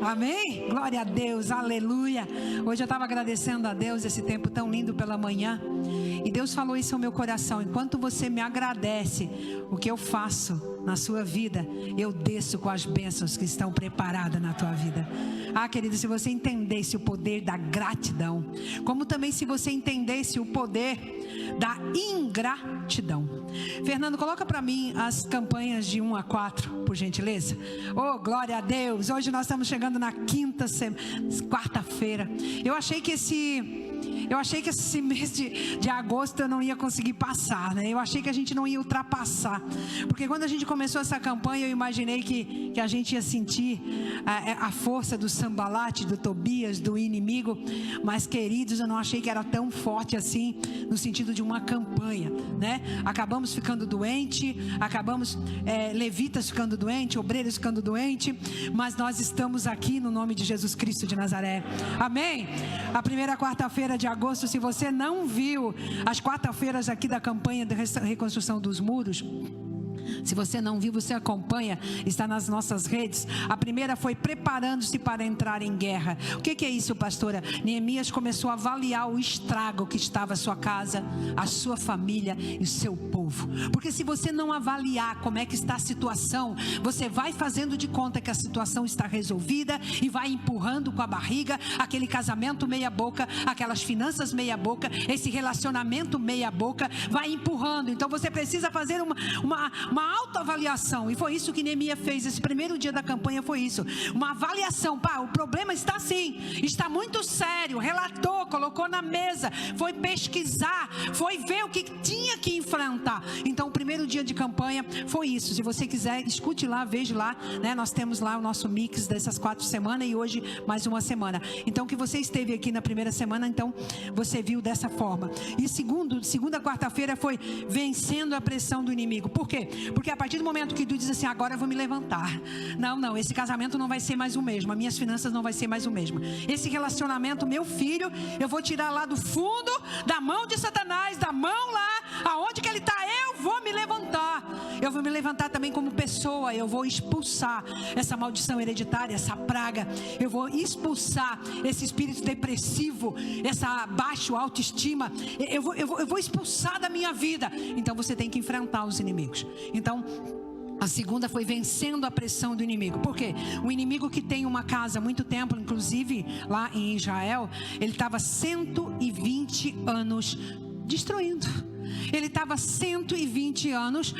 Amém? Glória a Deus, aleluia. Hoje eu estava agradecendo a Deus esse tempo tão lindo pela manhã. E Deus falou isso ao meu coração: enquanto você me agradece, o que eu faço na sua vida, eu desço com as bênçãos que estão preparadas na tua vida. Ah, querido, se você entendesse o poder da gratidão, como também se você entendesse o poder da ingratidão. Fernando, coloca para mim as campanhas de 1 a 4, por gentileza. Oh, glória a Deus. Hoje nós estamos chegando na quarta-feira. Eu achei que esse mês de agosto eu não ia conseguir passar, né? Eu achei que a gente não ia ultrapassar, porque quando a gente começou essa campanha, eu imaginei que a gente ia sentir a força do Sambalate, do Tobias, do inimigo. Mas, queridos, eu não achei que era tão forte assim, no sentido de uma campanha, né? Acabamos ficando doente, levitas ficando doente, obreiros ficando doente, mas nós estamos aqui no nome de Jesus Cristo de Nazaré. Amém? A primeira quarta-feira de agosto, se você não viu as quarta-feiras aqui da campanha de reconstrução dos muros, se você não viu, você acompanha, está nas nossas redes. A primeira foi preparando-se para entrar em guerra. O que é isso, pastora? Neemias começou a avaliar o estrago que estava a sua casa, a sua família e o seu povo. Porque se você não avaliar como é que está a situação, você vai fazendo de conta que a situação está resolvida e vai empurrando com a barriga aquele casamento meia boca, aquelas finanças meia boca, esse relacionamento meia boca, vai empurrando. Então você precisa fazer uma autoavaliação, e foi isso que Neemias fez. Esse primeiro dia da campanha foi isso, uma avaliação. O problema está assim, está muito sério. Relatou, colocou na mesa, foi pesquisar, foi ver o que tinha que enfrentar. Então o primeiro dia de campanha foi isso. Se você quiser, escute lá, veja lá, né? Nós temos lá o nosso mix dessas 4 semanas, e hoje mais uma semana. Então que você esteve aqui na primeira semana, então você viu dessa forma. E segunda quarta-feira foi vencendo a pressão do inimigo. Por quê? Porque a partir do momento que tu diz assim, agora eu vou me levantar. Não, esse casamento não vai ser mais o mesmo. As minhas finanças não vai ser mais o mesmo. Esse relacionamento, meu filho, eu vou tirar lá do fundo da mão de Satanás, da mão lá, aonde que ele está, eu vou me levantar. Eu vou me levantar também como pessoa. Eu vou expulsar essa maldição hereditária, essa praga. Eu vou expulsar esse espírito depressivo, essa baixa autoestima. Eu vou expulsar da minha vida. Então você tem que enfrentar os inimigos. Então a segunda foi vencendo a pressão do inimigo. Por quê? O inimigo que tem uma casa há muito tempo, inclusive lá em Israel, ele estava 120 anos destruindo. Ele estava 120 anos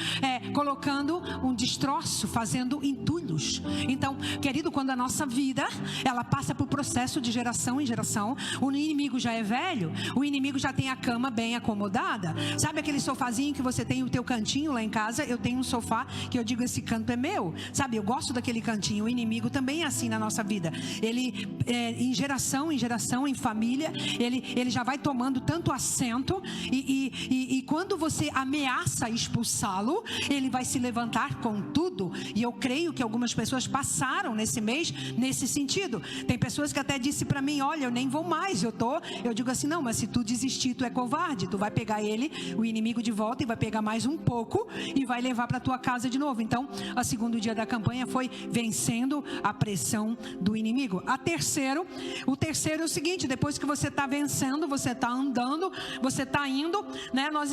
colocando um destroço, fazendo entulhos. Então, querido, quando a nossa vida ela passa por processo de geração em geração, o inimigo já é velho, o inimigo já tem a cama bem acomodada. Sabe aquele sofazinho que você tem o teu cantinho lá em casa? Eu tenho um sofá que eu digo, esse canto é meu. Sabe, eu gosto daquele cantinho. O inimigo também é assim na nossa vida. Ele, em geração, em família, ele já vai tomando tanto assento e quando você ameaça expulsá-lo, ele vai se levantar com tudo. E eu creio que algumas pessoas passaram nesse mês nesse sentido. Tem pessoas que até disse para mim, olha, eu nem vou mais, eu digo assim, não, mas se tu desistir, tu é covarde, tu vai pegar o inimigo de volta, e vai pegar mais um pouco e vai levar para tua casa de novo. Então, o segundo dia da campanha foi vencendo a pressão do inimigo. O terceiro é o seguinte: depois que você está vencendo, você está andando, você está indo, né? Nós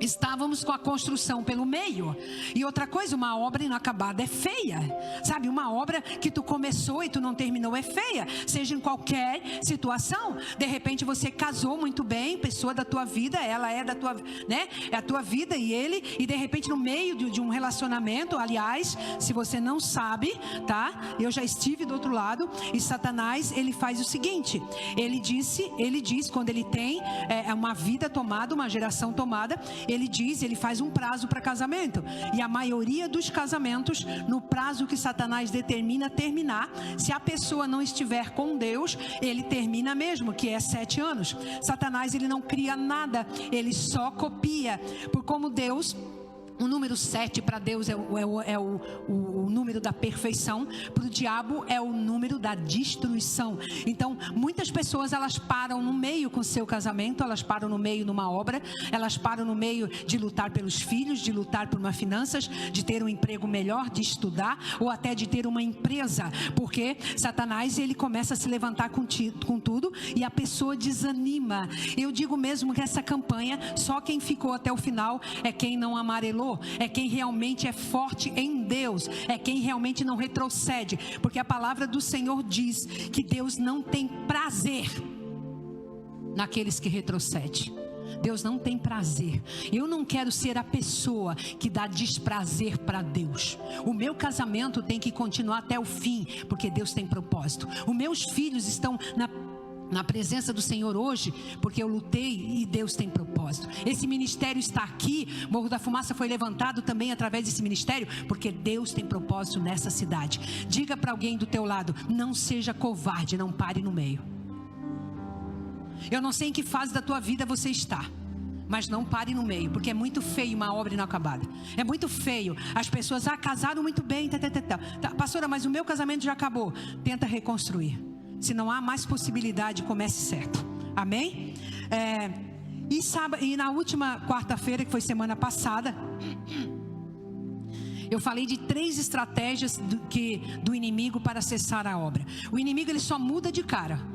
estávamos com a construção pelo meio. E outra coisa, uma obra inacabada é feia. Sabe, uma obra que tu começou e tu não terminou é feia. Seja em qualquer situação. De repente você casou muito bem, pessoa da tua vida, ela é da tua, né? É a tua vida e ele, e de repente no meio de um relacionamento, aliás, se você não sabe, tá? Eu já estive do outro lado, e Satanás, ele faz o seguinte, ele diz, quando ele tem uma vida tomada, uma geração tomada, ele faz um prazo para casamento. E a maioria dos casamentos, no prazo que Satanás determina terminar, se a pessoa não estiver com Deus, ele termina mesmo, que é 7 anos. Satanás, ele não cria nada, ele só copia. Por como Deus O número 7 para Deus é o número da perfeição, para o diabo é o número da destruição. Então, muitas pessoas, elas param no meio com o seu casamento, elas param no meio numa obra, elas param no meio de lutar pelos filhos, de lutar por uma finanças, de ter um emprego melhor, de estudar, ou até de ter uma empresa, porque Satanás, ele começa a se levantar com tudo, e a pessoa desanima. Eu digo mesmo que essa campanha, só quem ficou até o final é quem não amarelou, é quem realmente é forte em Deus, é quem realmente não retrocede, porque a palavra do Senhor diz que Deus não tem prazer naqueles que retrocedem. Deus não tem prazer. Eu não quero ser a pessoa que dá desprazer para Deus. O meu casamento tem que continuar até o fim, porque Deus tem propósito. Os meus filhos estão na presença do Senhor hoje, porque eu lutei e Deus tem propósito. Esse ministério está aqui, Morro da Fumaça foi levantado também através desse ministério, porque Deus tem propósito nessa cidade. Diga para alguém do teu lado: não seja covarde, não pare no meio. Eu não sei em que fase da tua vida você está, mas não pare no meio, porque é muito feio uma obra inacabada. É muito feio. As pessoas casaram muito bem, pastora, mas o meu casamento já acabou. Tenta reconstruir. Se não há mais possibilidade, comece certo. Amém? E na última quarta-feira, que foi semana passada, eu falei de 3 estratégias do inimigo para acessar a obra. O inimigo, ele só muda de cara.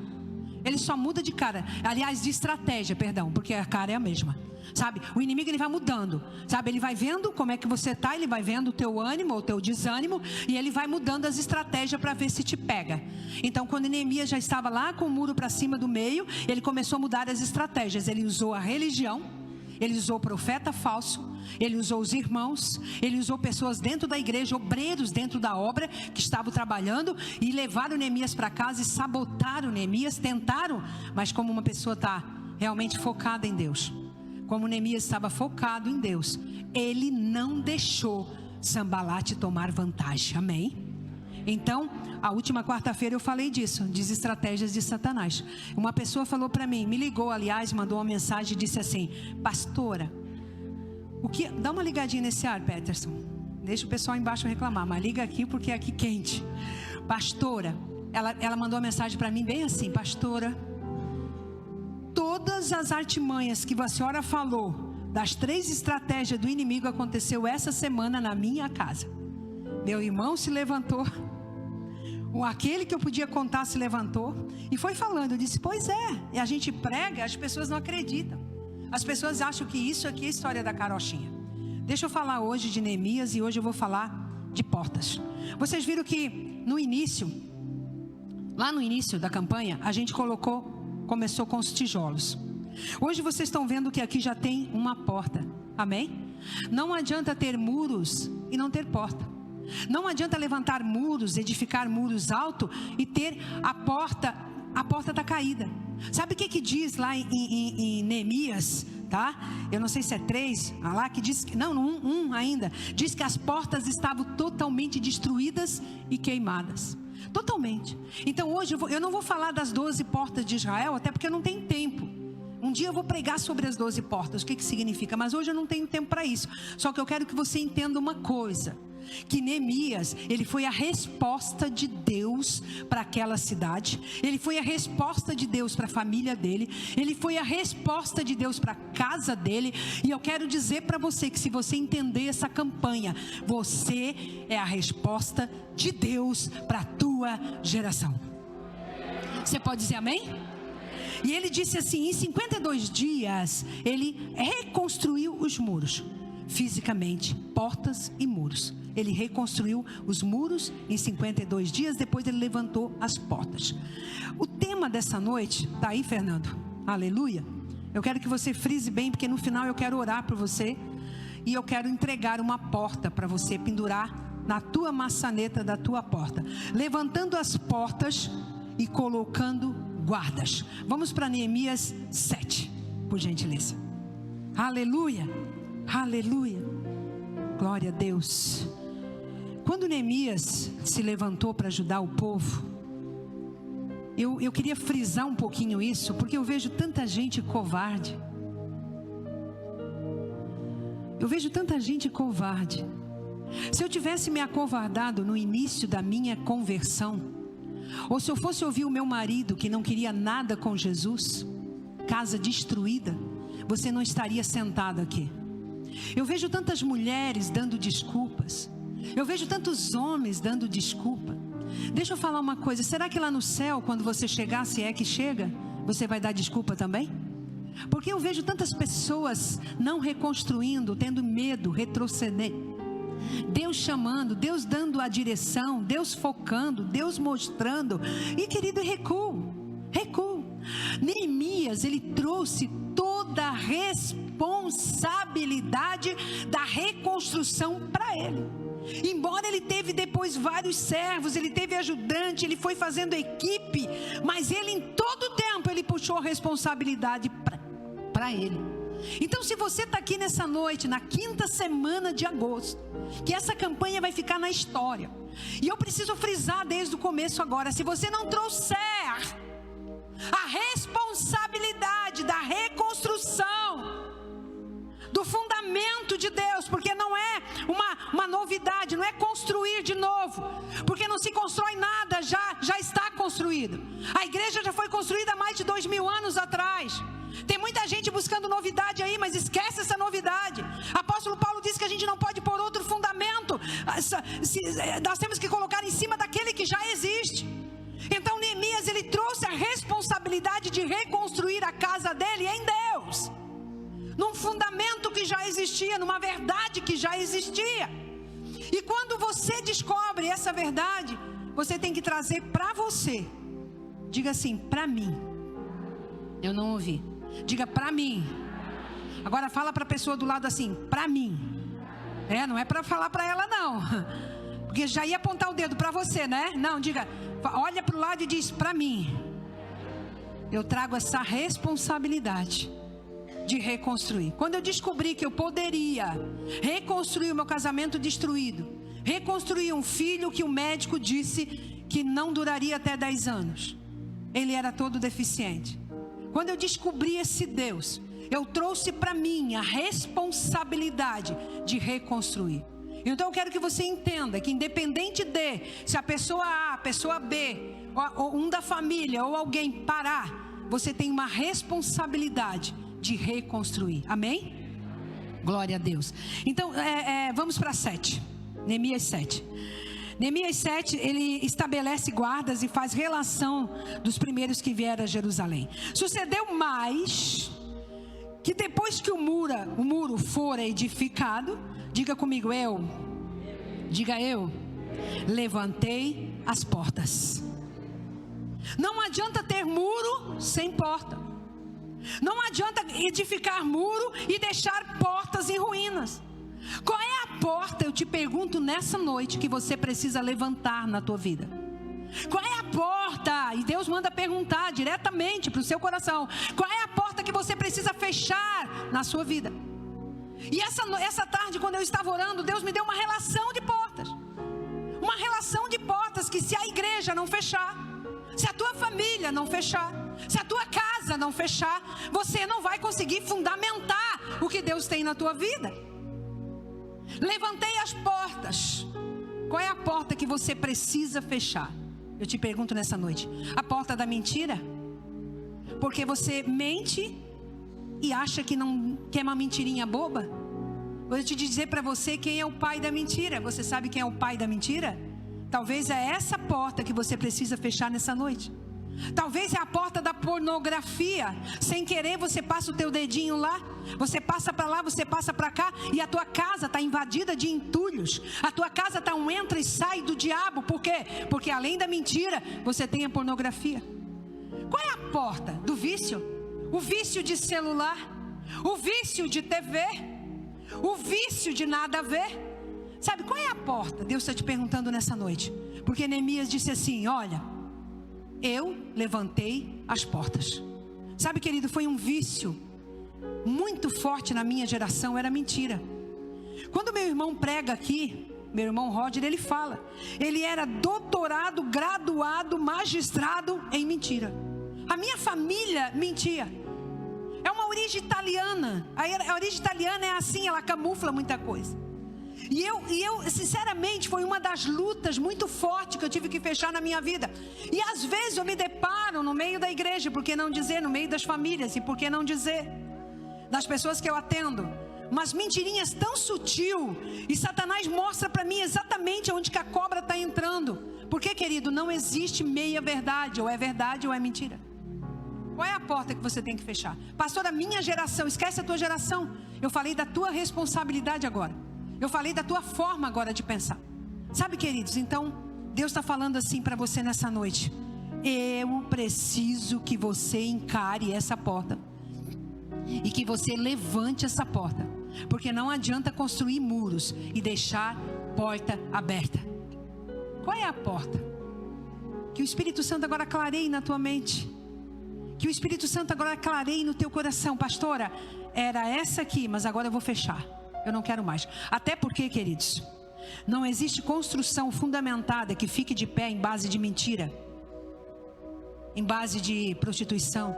Ele só muda de cara. Aliás, de estratégia, perdão, porque a cara é a mesma. Sabe, o inimigo, ele vai mudando, sabe, ele vai vendo como é que você está, ele vai vendo o teu ânimo, o teu desânimo, e ele vai mudando as estratégias para ver se te pega. Então, quando Neemias já estava lá com o muro para cima do meio, ele começou a mudar as estratégias. Ele usou a religião, ele usou o profeta falso, ele usou os irmãos, ele usou pessoas dentro da igreja, obreiros dentro da obra que estavam trabalhando, e levaram Neemias para casa e sabotaram Neemias, tentaram, mas como uma pessoa está realmente focada em Deus, como Neemias estava focado em Deus, ele não deixou Sambalate tomar vantagem. Amém? Então, a última quarta-feira eu falei disso, das estratégias de Satanás. Uma pessoa falou para mim, me ligou, aliás, mandou uma mensagem e disse assim: pastora, dá uma ligadinha nesse ar, Peterson. Deixa o pessoal embaixo reclamar, mas liga aqui porque é aqui quente. Pastora, ela mandou uma mensagem para mim bem assim: pastora, todas as artimanhas que a senhora falou, das 3 estratégias do inimigo, aconteceu essa semana na minha casa. Meu irmão se levantou, aquele que eu podia contar se levantou e foi falando. Eu disse: pois é, e a gente prega, as pessoas não acreditam. As pessoas acham que isso aqui é a história da carochinha. Deixa eu falar hoje de Neemias, e hoje eu vou falar de portas. Vocês viram que lá no início da campanha, a gente começou com os tijolos. Hoje vocês estão vendo que aqui já tem uma porta. Amém? Não adianta ter muros e não ter porta. Não adianta levantar muros, edificar muros altos e ter a porta está caída. Sabe o que diz lá em Neemias, tá? Eu não sei se é 3, lá que diz que, não, 1 ainda, diz que as portas estavam totalmente destruídas e queimadas. Totalmente. Então hoje eu não vou falar das 12 portas de Israel, até porque eu não tenho tempo. Um dia eu vou pregar sobre as 12 portas, o que significa, mas hoje eu não tenho tempo para isso. Só que eu quero que você entenda uma coisa, que Neemias, ele foi a resposta de Deus para aquela cidade, ele foi a resposta de Deus para a família dele, ele foi a resposta de Deus para a casa dele. E eu quero dizer para você que se você entender essa campanha, você é a resposta de Deus para a tua geração. Você pode dizer amém? E ele disse assim: em 52 dias ele reconstruiu os muros, fisicamente, portas e muros. Ele reconstruiu os muros em 52 dias, depois ele levantou as portas. O tema dessa noite, tá aí, Fernando? Aleluia. Eu quero que você frise bem, porque no final eu quero orar por você, e eu quero entregar uma porta para você pendurar na tua maçaneta da tua porta, levantando as portas e colocando guardas. Vamos para Neemias 7, por gentileza. Aleluia, aleluia, glória a Deus. Quando Neemias se levantou para ajudar o povo, eu queria frisar um pouquinho isso, porque eu vejo tanta gente covarde. Eu vejo tanta gente covarde. Se eu tivesse me acovardado no início da minha conversão, ou se eu fosse ouvir o meu marido que não queria nada com Jesus, casa destruída, você não estaria sentado aqui. Eu vejo tantas mulheres dando desculpas. Eu vejo tantos homens dando desculpa. Deixa eu falar uma coisa, será que lá no céu, quando você chegar, se é que chega, você vai dar desculpa também? Porque eu vejo tantas pessoas não reconstruindo, tendo medo, retroceder. Deus chamando, Deus dando a direção, Deus focando, Deus mostrando. E querido, recuo. Neemias, ele trouxe toda a responsabilidade da reconstrução para ele. Embora ele teve depois vários servos, ele teve ajudante, ele foi fazendo equipe, mas ele em todo o tempo ele puxou a responsabilidade para ele. Então, se você está aqui nessa noite, na 5ª semana de agosto, que essa campanha vai ficar na história, e eu preciso frisar desde o começo agora, se você não trouxer a responsabilidade da reconstrução do fundamento de Deus, porque não é uma novidade, não é construir de novo, porque não se constrói nada, já está construído. A igreja já foi construída há mais de 2000 anos atrás. Tem muita gente buscando novidade aí, mas esquece essa novidade. Apóstolo Paulo diz que a gente não pode pôr outro fundamento, nós temos que colocar em cima daquele que já existe. Então Neemias, ele trouxe a responsabilidade de reconstruir a casa dele em Deus, num fundamento que já existia, numa verdade que já existia. E quando você descobre essa verdade, você tem que trazer para você. Diga assim, para mim. Eu não ouvi. Diga para mim. Agora fala para a pessoa do lado assim, para mim. Não é para falar para ela não, porque já ia apontar o dedo para você, né? Não, diga, olha para o lado e diz, para mim. Eu trago essa responsabilidade de reconstruir. Quando eu descobri que eu poderia reconstruir o meu casamento destruído, reconstruir um filho que o médico disse que não duraria até 10 anos, ele era todo deficiente. Quando eu descobri esse Deus, eu trouxe para mim a responsabilidade de reconstruir. Então eu quero que você entenda que independente de se a pessoa A, a pessoa B, ou um da família ou alguém parar, você tem uma responsabilidade de reconstruir. Amém? Glória a Deus. Então vamos para 7. Neemias 7. Neemias 7, ele estabelece guardas e faz relação dos primeiros que vieram a Jerusalém. Sucedeu mais que depois que o muro fora edificado, diga comigo, eu levantei as portas. Não adianta ter muro sem porta. Não adianta edificar muro e deixar portas em ruínas. Qual é a porta, eu te pergunto nessa noite, que você precisa levantar na tua vida? Qual é a porta? E Deus manda perguntar diretamente para o seu coração. Qual é a porta que você precisa fechar na sua vida? E essa tarde, quando eu estava orando, Deus me deu uma relação de portas. Uma relação de portas que se a igreja não fechar, se a tua família não fechar, se a tua casa não fechar, você não vai conseguir fundamentar o que Deus tem na tua vida. Levantei as portas. Qual é a porta que você precisa fechar? Eu te pergunto nessa noite. A porta da mentira? Porque você mente e acha que é uma mentirinha boba? Vou te dizer para você quem é o pai da mentira. Você sabe quem é o pai da mentira? Talvez é essa porta que você precisa fechar nessa noite. Talvez é a porta da pornografia. Sem querer você passa o teu dedinho lá, você passa para lá, você passa para cá, e a tua casa está invadida de entulhos. A tua casa está um entra e sai do diabo. Por quê? Porque além da mentira, você tem a pornografia. Qual é a porta do vício? O vício de celular, o vício de TV, o vício de nada a ver. Sabe qual é a porta? Deus está te perguntando nessa noite. Porque Neemias disse assim, olha, eu levantei as portas. Sabe, querido, foi um vício muito forte na minha geração, era mentira. Quando meu irmão prega aqui, meu irmão Roger, ele fala, ele era doutorado, graduado, magistrado em mentira. A minha família mentia. É uma origem italiana. A origem italiana é assim, ela camufla muita coisa. E eu, sinceramente, foi uma das lutas muito fortes que eu tive que fechar na minha vida. E às vezes eu me deparo no meio da igreja, por que não dizer, no meio das famílias, e por que não dizer, das pessoas que eu atendo, mas mentirinhas tão sutil, e Satanás mostra para mim exatamente onde que a cobra está entrando. Porque, querido, não existe meia verdade, ou é mentira. Qual é a porta que você tem que fechar? Pastor, a minha geração, esquece a tua geração. Eu falei da tua responsabilidade agora. Eu falei da tua forma agora de pensar. Sabe, queridos, então Deus está falando assim para você nessa noite. Eu preciso que você encare essa porta. E que você levante essa porta. Porque não adianta construir muros e deixar porta aberta. Qual é a porta? Que o Espírito Santo agora clareie na tua mente. Que o Espírito Santo agora clareie no teu coração. Pastora, era essa aqui, mas agora eu vou fechar. Eu não quero mais. Até porque, queridos, não existe construção fundamentada que fique de pé em base de mentira, em base de prostituição,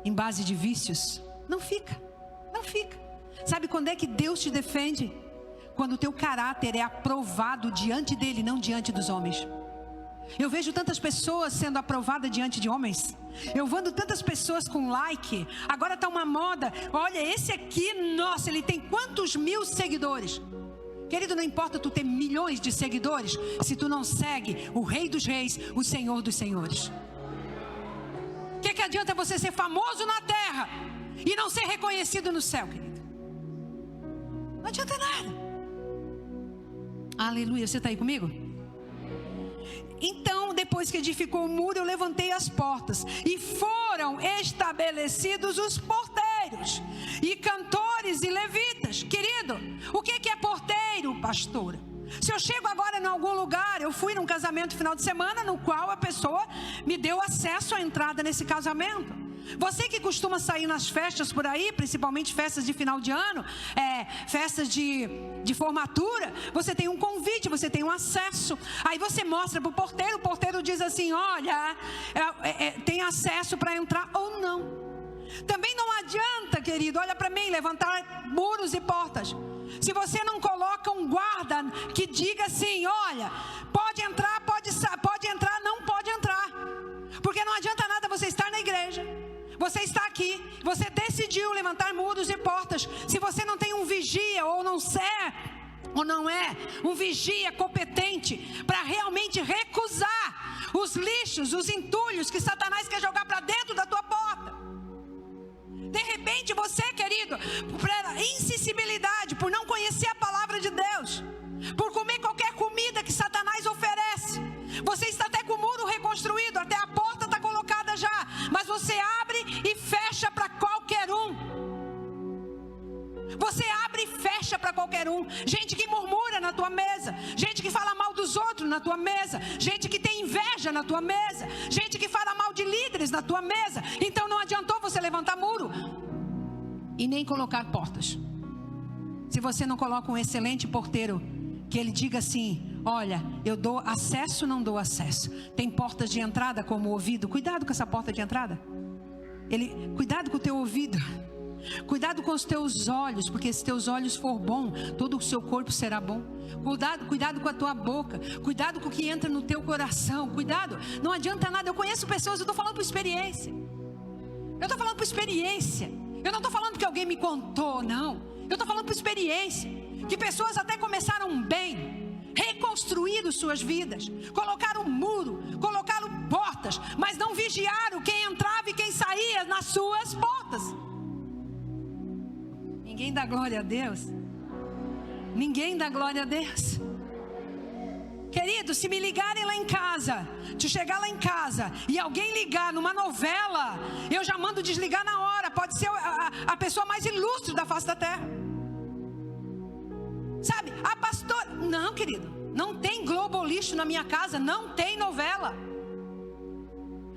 em base de vícios. Não fica, não fica. Sabe quando é que Deus te defende? Quando o teu caráter é aprovado diante dele, não diante dos homens. Eu vejo tantas pessoas sendo aprovadas diante de homens. Eu vendo tantas pessoas com like. Agora está uma moda. Olha, esse aqui, nossa, ele tem quantos mil seguidores? Querido, não importa tu ter milhões de seguidores, se tu não segue o Rei dos Reis, o Senhor dos Senhores. O que adianta você ser famoso na terra e não ser reconhecido no céu, querido? Não adianta nada. Aleluia, você está aí comigo? Então, depois que edificou o muro, eu levantei as portas, e foram estabelecidos os porteiros, e cantores e levitas. Querido, o que é porteiro, pastora? Se eu chego agora em algum lugar, eu fui num casamento final de semana, no qual a pessoa me deu acesso à entrada nesse casamento. Você que costuma sair nas festas por aí, principalmente festas de final de ano, festas de formatura, você tem um convite, você tem um acesso. Aí você mostra para o porteiro diz assim, olha, tem acesso para entrar ou não. Também não adianta, querido, olha para mim, levantar muros e portas. Se você não coloca um guarda que diga assim, olha, pode entrar, pode entrar, não pode entrar. Porque não adianta nada você estar na igreja. Você está aqui, você decidiu levantar muros e portas. Se você não tem um vigia ou não é um vigia competente para realmente recusar os lixos, os entulhos que Satanás quer jogar para dentro da tua porta. De repente você, querido, por insensibilidade, por não conhecer a palavra de Deus, por comer qualquer comida que Satanás oferece, você está até com o muro reconstruído, até a porta está colocada já, mas você abre e fecha para qualquer um. Você abre e fecha para qualquer um. Gente que murmura na tua mesa, gente que fala mal dos outros na tua mesa, gente que tem inveja na tua mesa, gente que fala mal de líderes na tua mesa. Então não adiantou você levantar muro e nem colocar portas. Se você não coloca um excelente porteiro, que ele diga assim, olha, eu dou acesso, não dou acesso. Tem portas de entrada como o ouvido. Cuidado com essa porta de entrada. Cuidado com o teu ouvido. Cuidado com os teus olhos, porque se teus olhos for bom, todo o seu corpo será bom. Cuidado com a tua boca. Cuidado com o que entra no teu coração. Cuidado, não adianta nada. Eu conheço pessoas, eu estou falando por experiência. Eu estou falando por experiência. Eu não estou falando porque alguém me contou, não. Eu estou falando por experiência. Que pessoas até começaram bem, reconstruíram suas vidas, colocaram muro, colocaram portas, mas não vigiaram quem entrava e quem saía nas suas portas. Ninguém dá glória a Deus. Ninguém dá glória a Deus. Querido, se me ligarem lá em casa, se chegar lá em casa e alguém ligar numa novela, eu já mando desligar na hora. Pode ser a pessoa mais ilustre da face da terra. Sabe, a pastora, não, querido, não tem Globo lixo na minha casa, não tem novela,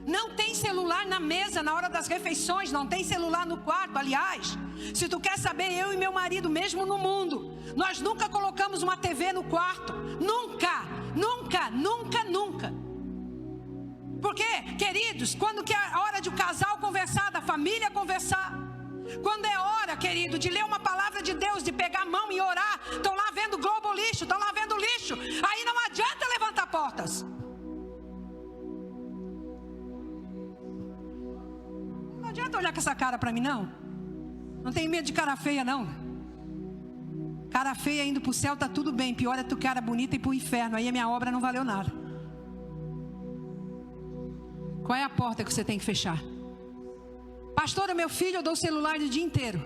não tem celular na mesa na hora das refeições, não tem celular no quarto. Aliás, se tu quer saber, eu e meu marido, mesmo no mundo, nós nunca colocamos uma TV no quarto, nunca. Porque, queridos, quando que é a hora de o casal conversar, da família conversar, Quando é hora, querido, de ler uma palavra de Deus, de pegar a mão e orar, estão lá vendo Globo Lixo, estão lá vendo lixo. Aí não adianta levantar portas. Não adianta olhar com essa cara para mim, não. Não tem medo de cara feia, não. Cara feia indo para o céu, tá tudo bem. Pior é tu cara bonita e para o inferno. Aí a minha obra não valeu nada. Qual é a porta que você tem que fechar? Pastora, meu filho, eu dou o celular o dia inteiro.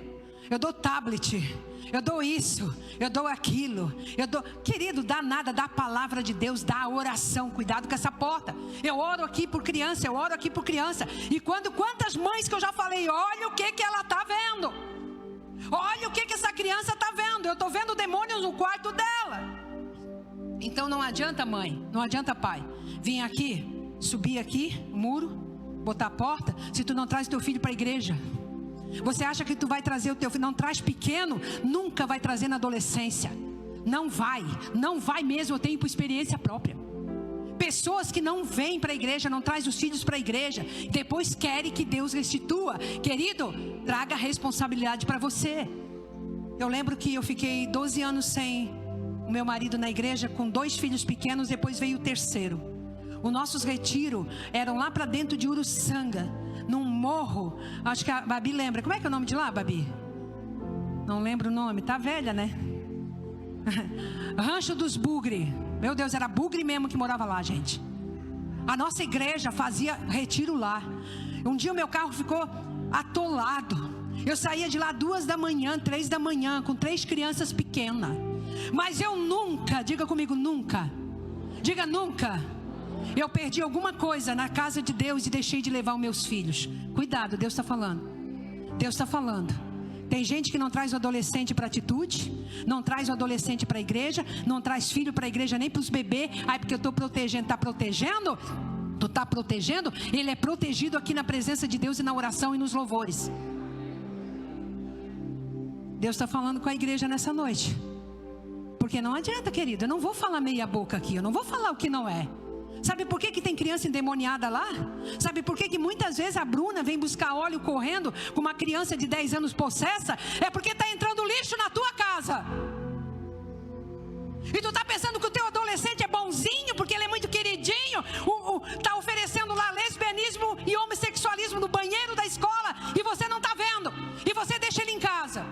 Eu dou tablet. Eu dou isso. Eu dou aquilo. Querido, dá nada. Dá a palavra de Deus. Dá a oração. Cuidado com essa porta. Eu oro aqui por criança. Eu oro aqui por criança. E quantas mães que eu já falei, olha o que ela está vendo. Olha o que essa criança está vendo. Eu estou vendo demônios no quarto dela. Então não adianta, mãe. Não adianta, pai. Vim aqui, subir aqui, o muro, botar a porta, se tu não traz teu filho para a igreja. Você acha que tu vai trazer o teu filho? Não traz pequeno, nunca vai trazer na adolescência. Não vai mesmo, eu tenho por experiência própria. Pessoas que não vêm para a igreja, não trazem os filhos para a igreja, depois querem que Deus restitua. Querido, traga a responsabilidade para você. Eu lembro que eu fiquei 12 anos sem o meu marido na igreja, com 2 filhos pequenos, depois veio o terceiro. Os nossos retiros eram lá para dentro de Uruçanga, num morro. Acho que a Babi lembra. Como é que é o nome de lá, Babi? Não lembro o nome. Tá velha, né? Rancho dos Bugre. Meu Deus, era bugre mesmo que morava lá, gente. A nossa igreja fazia retiro lá. Um dia o meu carro ficou atolado. Eu saía de lá 2 da manhã, 3 da manhã, com 3 crianças pequenas. Mas eu nunca, diga comigo, nunca. Diga nunca. Eu perdi alguma coisa na casa de Deus e deixei de levar os meus filhos. Cuidado, Deus está falando. Deus está falando. Tem gente que não traz o adolescente para atitude, não traz o adolescente para a igreja, não traz filho para a igreja nem para os bebês. Aí porque eu estou protegendo, está protegendo? Tu está protegendo? Ele é protegido aqui na presença de Deus e na oração e nos louvores. Deus está falando com a igreja nessa noite. Porque não adianta, querido, eu não vou falar meia boca aqui, eu não vou falar o que não é. Sabe por que tem criança endemoniada lá? Sabe por que muitas vezes a Bruna vem buscar óleo correndo com uma criança de 10 anos possessa? É porque está entrando lixo na tua casa. E tu está pensando que o teu adolescente é bonzinho, porque ele é muito queridinho. Está oferecendo lá lesbianismo e homossexualismo no banheiro da escola. E você não está vendo. E você deixa ele em casa.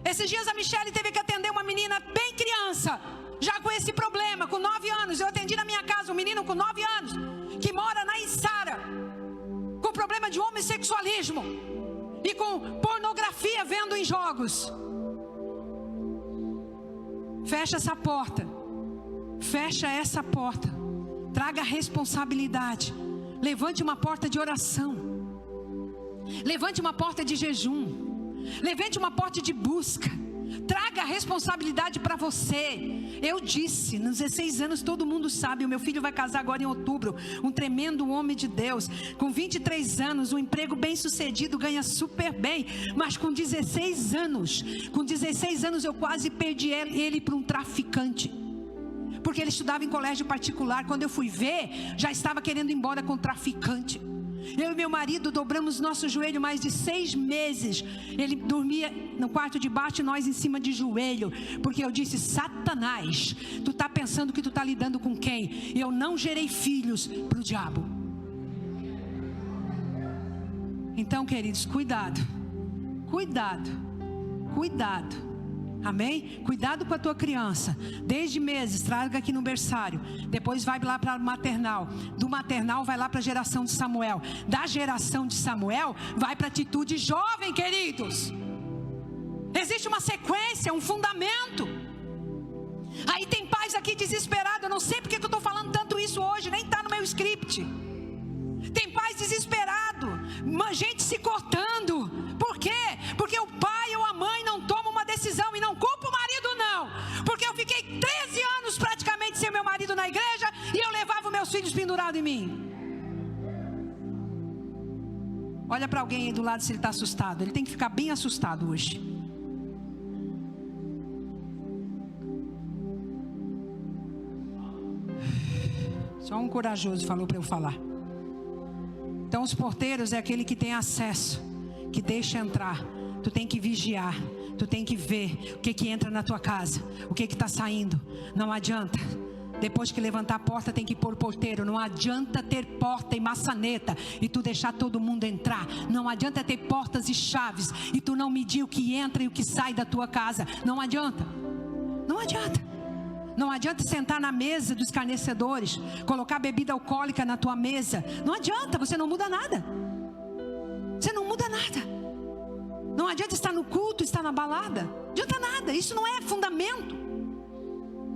Esses dias a Michele teve que atender uma menina bem criança, já com esse problema, com 9 anos. Eu atendi na minha casa um menino com 9 anos, que mora na Içara, com problema de homossexualismo e com pornografia vendo em jogos. Fecha essa porta. Fecha essa porta. Traga responsabilidade. Levante uma porta de oração. Levante uma porta de jejum. Levante uma porta de busca. Traga a responsabilidade para você. Eu disse, nos 16 anos todo mundo sabe, o meu filho vai casar agora em outubro, um tremendo homem de Deus, com 23 anos, um emprego bem sucedido, ganha super bem, mas com 16 anos eu quase perdi ele para um traficante, porque ele estudava em colégio particular. Quando eu fui ver, já estava querendo ir embora com o traficante. Eu e meu marido dobramos nosso joelho mais de 6 meses. Ele dormia no quarto de baixo e nós em cima de joelho. Porque eu disse, Satanás, tu está pensando que tu está lidando com quem? Eu não gerei filhos para o diabo. Então, queridos, cuidado. Cuidado. Cuidado. Amém? Cuidado com a tua criança. Desde meses, traga aqui no berçário. Depois vai lá para maternal. Do maternal vai lá para a geração de Samuel. Da geração de Samuel vai para a atitude jovem, queridos. Existe uma sequência, um fundamento. Aí tem pais aqui desesperados. Eu não sei porque que eu estou falando tanto isso hoje. Nem está no meu script. Tem pais desesperados. Gente se cortando. Por quê? Porque o pai ou a mãe não toma uma decisão. E não culpa o marido, não. Porque eu fiquei 13 anos praticamente sem meu marido na igreja. E eu levava meus filhos pendurados em mim. Olha para alguém aí do lado se ele está assustado. Ele tem que ficar bem assustado hoje. Só um corajoso falou para eu falar. Então os porteiros é aquele que tem acesso, que deixa entrar. Tu tem que vigiar. Tu tem que ver o que entra na tua casa, o que está saindo. Não adianta. Depois que levantar a porta, tem que pôr porteiro. Não adianta ter porta e maçaneta e tu deixar todo mundo entrar. Não adianta ter portas e chaves e tu não medir o que entra e o que sai da tua casa. Não adianta. Não adianta. Não adianta sentar na mesa dos escarnecedores, colocar bebida alcoólica na tua mesa. Não adianta, você não muda nada. Você não muda nada. Não adianta estar no culto, estar na balada. Não adianta nada, isso não é fundamento.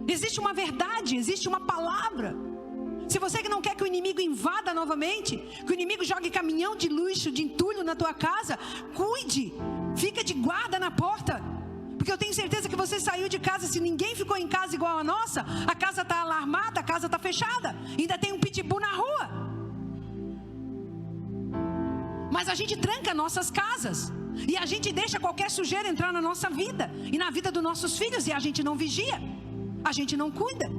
Existe uma verdade, existe uma palavra. Se você que não quer que o inimigo invada novamente, que o inimigo jogue caminhão de luxo, de entulho na tua casa, cuide, fica de guarda na porta. Porque eu tenho certeza que você saiu de casa, se ninguém ficou em casa igual a nossa, a casa está alarmada, a casa está fechada, ainda tem um pitbull na rua. Mas a gente tranca nossas casas e a gente deixa qualquer sujeira entrar na nossa vida e na vida dos nossos filhos, e a gente não vigia, a gente não cuida.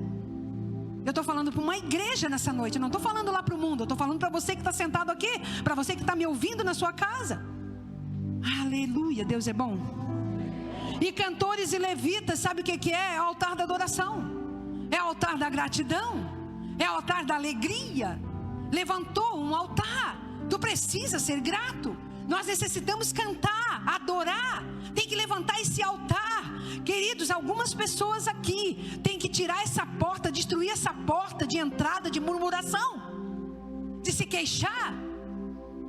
Eu estou falando para uma igreja nessa noite, eu não estou falando lá para o mundo, eu estou falando para você que está sentado aqui, para você que está me ouvindo na sua casa. Aleluia, Deus é bom. E cantores e levitas, sabe o que é? É o altar da adoração, é o altar da gratidão, é o altar da alegria. Levantou um altar, tu precisa ser grato. Nós necessitamos cantar, adorar. Tem que levantar esse altar. Queridos, algumas pessoas aqui têm que tirar essa porta, destruir essa porta de entrada de murmuração, de se queixar,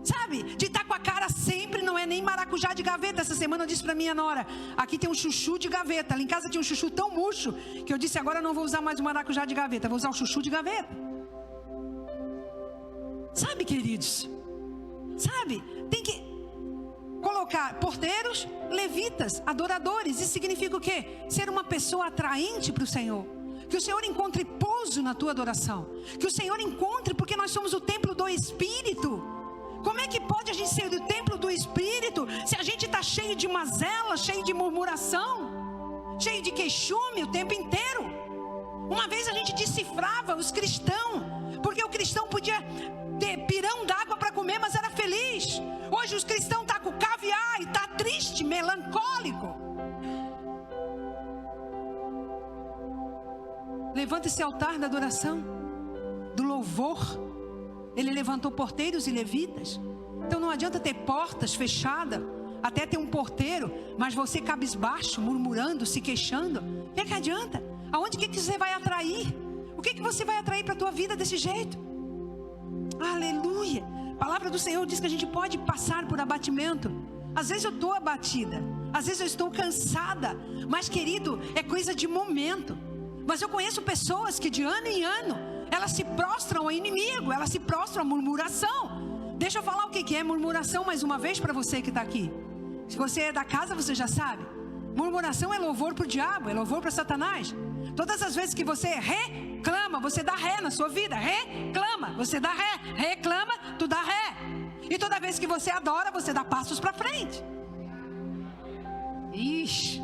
sabe? De estar com a cara sempre, não é nem maracujá de gaveta. Essa semana eu disse para minha nora, aqui tem um chuchu de gaveta. Lá em casa tinha um chuchu tão murcho que eu disse, agora eu não vou usar mais o maracujá de gaveta, vou usar o chuchu de gaveta. Sabe, queridos? Sabe? Tem que colocar porteiros, levitas, adoradores. Isso significa o quê? Ser uma pessoa atraente para o Senhor. Que o Senhor encontre pouso na tua adoração. Que o Senhor encontre, porque nós somos o templo do Espírito. Como é que pode a gente ser o templo do Espírito se a gente está cheio de mazela, cheio de murmuração, cheio de queixume o tempo inteiro? Uma vez a gente decifrava os cristãos, porque o cristão podia ter pirão d'água para comer, mas era feliz. Hoje os cristãos estão com caviar e está triste, melancólico. Levanta esse altar da adoração, do louvor. Ele levantou porteiros e levitas. Então não adianta ter portas fechadas, até ter um porteiro, mas você cabisbaixo, murmurando, se queixando. O que adianta? Aonde que você vai atrair? O que você vai atrair para a tua vida desse jeito? Aleluia. A palavra do Senhor diz que a gente pode passar por abatimento. Às vezes eu estou abatida, às vezes eu estou cansada, mas querido, é coisa de momento. Mas eu conheço pessoas que de ano em ano elas se prostram ao inimigo, elas se prostram à murmuração. Deixa eu falar o que é murmuração mais uma vez para você que está aqui. Se você é da casa, você já sabe. Murmuração é louvor para o diabo, é louvor para Satanás. Todas as vezes que você reclama, você dá ré na sua vida. Reclama, você dá ré. Reclama, tu dá ré. E toda vez que você adora, você dá passos para frente. Ixi,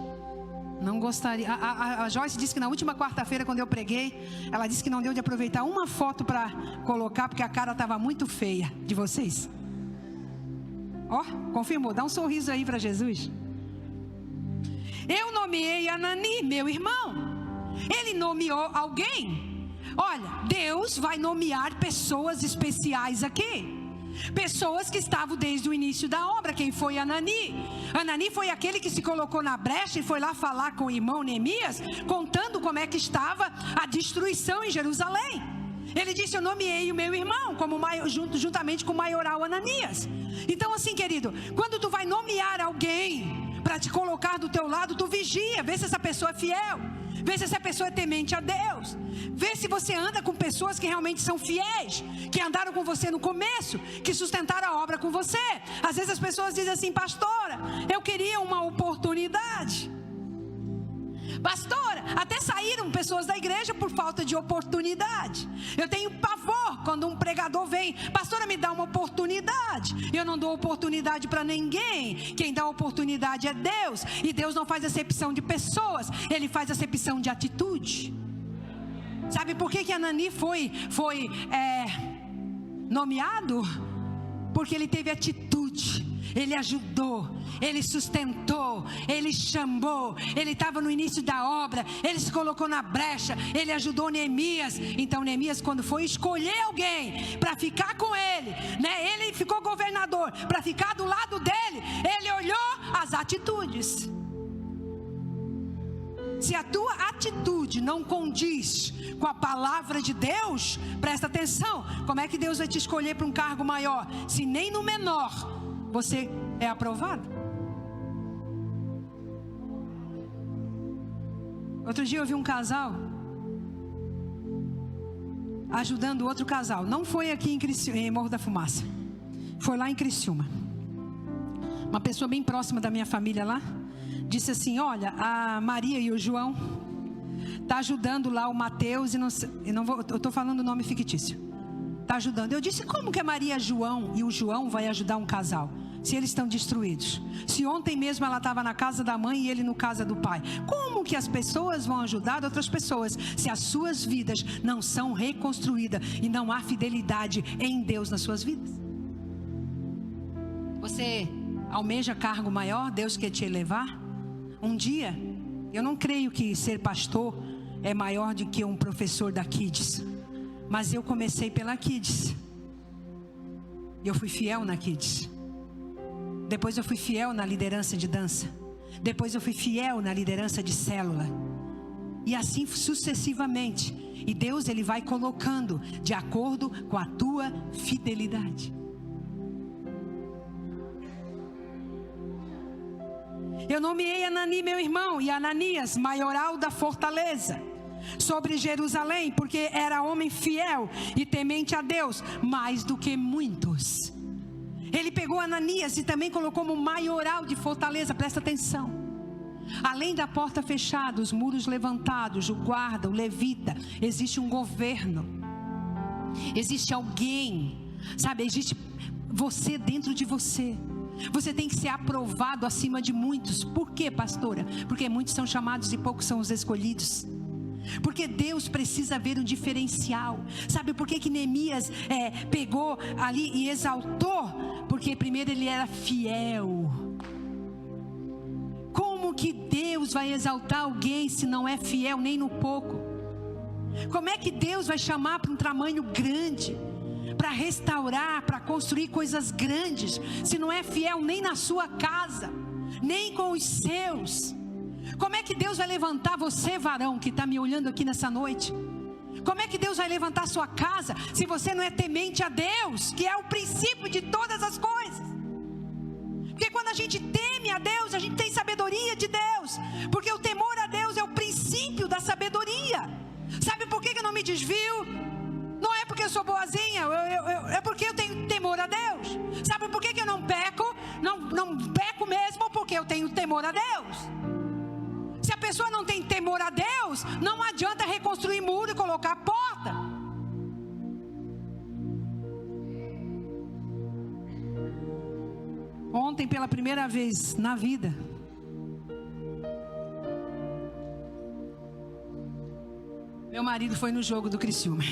não gostaria. A Joyce disse que na última quarta-feira, quando eu preguei, ela disse que não deu de aproveitar uma foto para colocar, porque a cara estava muito feia de vocês. Ó, confirmou. Dá um sorriso aí para Jesus. Eu nomeei Anani, meu irmão. Ele nomeou alguém. Olha, Deus vai nomear pessoas especiais aqui. Pessoas que estavam desde o início da obra. Quem foi Anani? Anani foi aquele que se colocou na brecha e foi lá falar com o irmão Neemias, contando como é que estava a destruição em Jerusalém. Ele disse, eu nomeei o meu irmão como juntamente com o maioral Ananias. Então assim, querido, quando tu vai nomear alguém para te colocar do teu lado, tu vigia, vê se essa pessoa é fiel, vê se essa pessoa é temente a Deus, vê se você anda com pessoas que realmente são fiéis, que andaram com você no começo, que sustentaram a obra com você. Às vezes as pessoas dizem assim, pastora, eu queria uma oportunidade. Pastora, até saíram pessoas da igreja por falta de oportunidade. Eu tenho pavor quando um pregador vem, pastora, me dá uma oportunidade. Eu não dou oportunidade para ninguém. Quem dá oportunidade é Deus. E Deus não faz acepção de pessoas, Ele faz acepção de atitude. Sabe por que Anani foi nomeado? Porque ele teve atitude. Ele ajudou, Ele sustentou, Ele chamou, Ele estava no início da obra, Ele se colocou na brecha, Ele ajudou Neemias. Então Neemias, quando foi escolher alguém para ficar com ele, né? Ele ficou governador, para ficar do lado dele, ele olhou as atitudes. Se a tua atitude não condiz com a palavra de Deus, presta atenção, como é que Deus vai te escolher para um cargo maior, se nem no menor você é aprovado? Outro dia eu vi um casal ajudando outro casal. Não foi aqui em Morro da Fumaça, foi lá em Criciúma. Uma pessoa bem próxima da minha família lá disse assim: olha, a Maria e o João tá ajudando lá o Mateus, eu estou falando o nome fictício, tá ajudando. Eu disse: como que a Maria e o João vai ajudar um casal, se eles estão destruídos? Se ontem mesmo ela estava na casa da mãe e ele no casa do pai, como que as pessoas vão ajudar outras pessoas, se as suas vidas não são reconstruídas e não há fidelidade em Deus nas suas vidas? Você almeja cargo maior? Deus quer te elevar? Um dia, eu não creio que ser pastor é maior do que um professor da Kids, mas eu comecei pela Kids, eu fui fiel na Kids, depois eu fui fiel na liderança de dança, depois eu fui fiel na liderança de célula, e assim sucessivamente. E Deus, Ele vai colocando de acordo com a tua fidelidade. Eu nomeei Anani, meu irmão, e Ananias, maioral da fortaleza, sobre Jerusalém, porque era homem fiel e temente a Deus, mais do que muitos. Ele pegou Ananias e também colocou como maioral de fortaleza, presta atenção. Além da porta fechada, os muros levantados, o guarda, o levita, existe um governo, existe alguém, sabe, existe você dentro de você. Você tem que ser aprovado acima de muitos. Por quê, pastora? Porque muitos são chamados e poucos são os escolhidos. Porque Deus precisa ver um diferencial. Sabe por que Neemias pegou ali e exaltou? Porque primeiro ele era fiel. Como que Deus vai exaltar alguém se não é fiel nem no pouco? Como é que Deus vai chamar para um tamanho grande, para restaurar, para construir coisas grandes, se não é fiel nem na sua casa, nem com os seus? Como é que Deus vai levantar você, varão, que está me olhando aqui nessa noite? Como é que Deus vai levantar a sua casa, se você não é temente a Deus, que é o princípio de todas as coisas? Porque quando a gente teme a Deus, a gente tem sabedoria de Deus, porque o temor a Deus é o princípio da sabedoria. Sabe por que eu não me desvio? Não é porque eu sou boazinha, é porque eu tenho temor a Deus. Sabe por que eu não peco? Não peco mesmo porque eu tenho temor a Deus. Se a pessoa não tem temor a Deus, não adianta reconstruir muro e colocar porta. Ontem, pela primeira vez na vida, meu marido foi no jogo do Criciúma.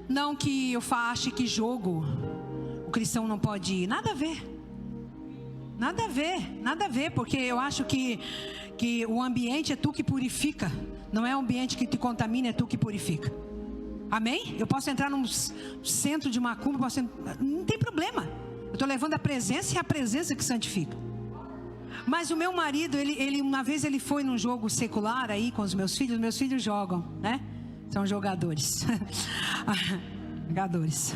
Não que eu ache que jogo o cristão não pode ir, nada a ver. Nada a ver, nada a ver, porque eu acho que o ambiente é tu que purifica, não é o ambiente que te contamina, é tu que purifica. Amém? Eu posso entrar num centro de macumba, não tem problema. Eu estou levando a presença, e é a presença que santifica. Mas o meu marido, ele uma vez ele foi num jogo secular aí com os meus filhos jogam, né? São jogadores. Jogadores.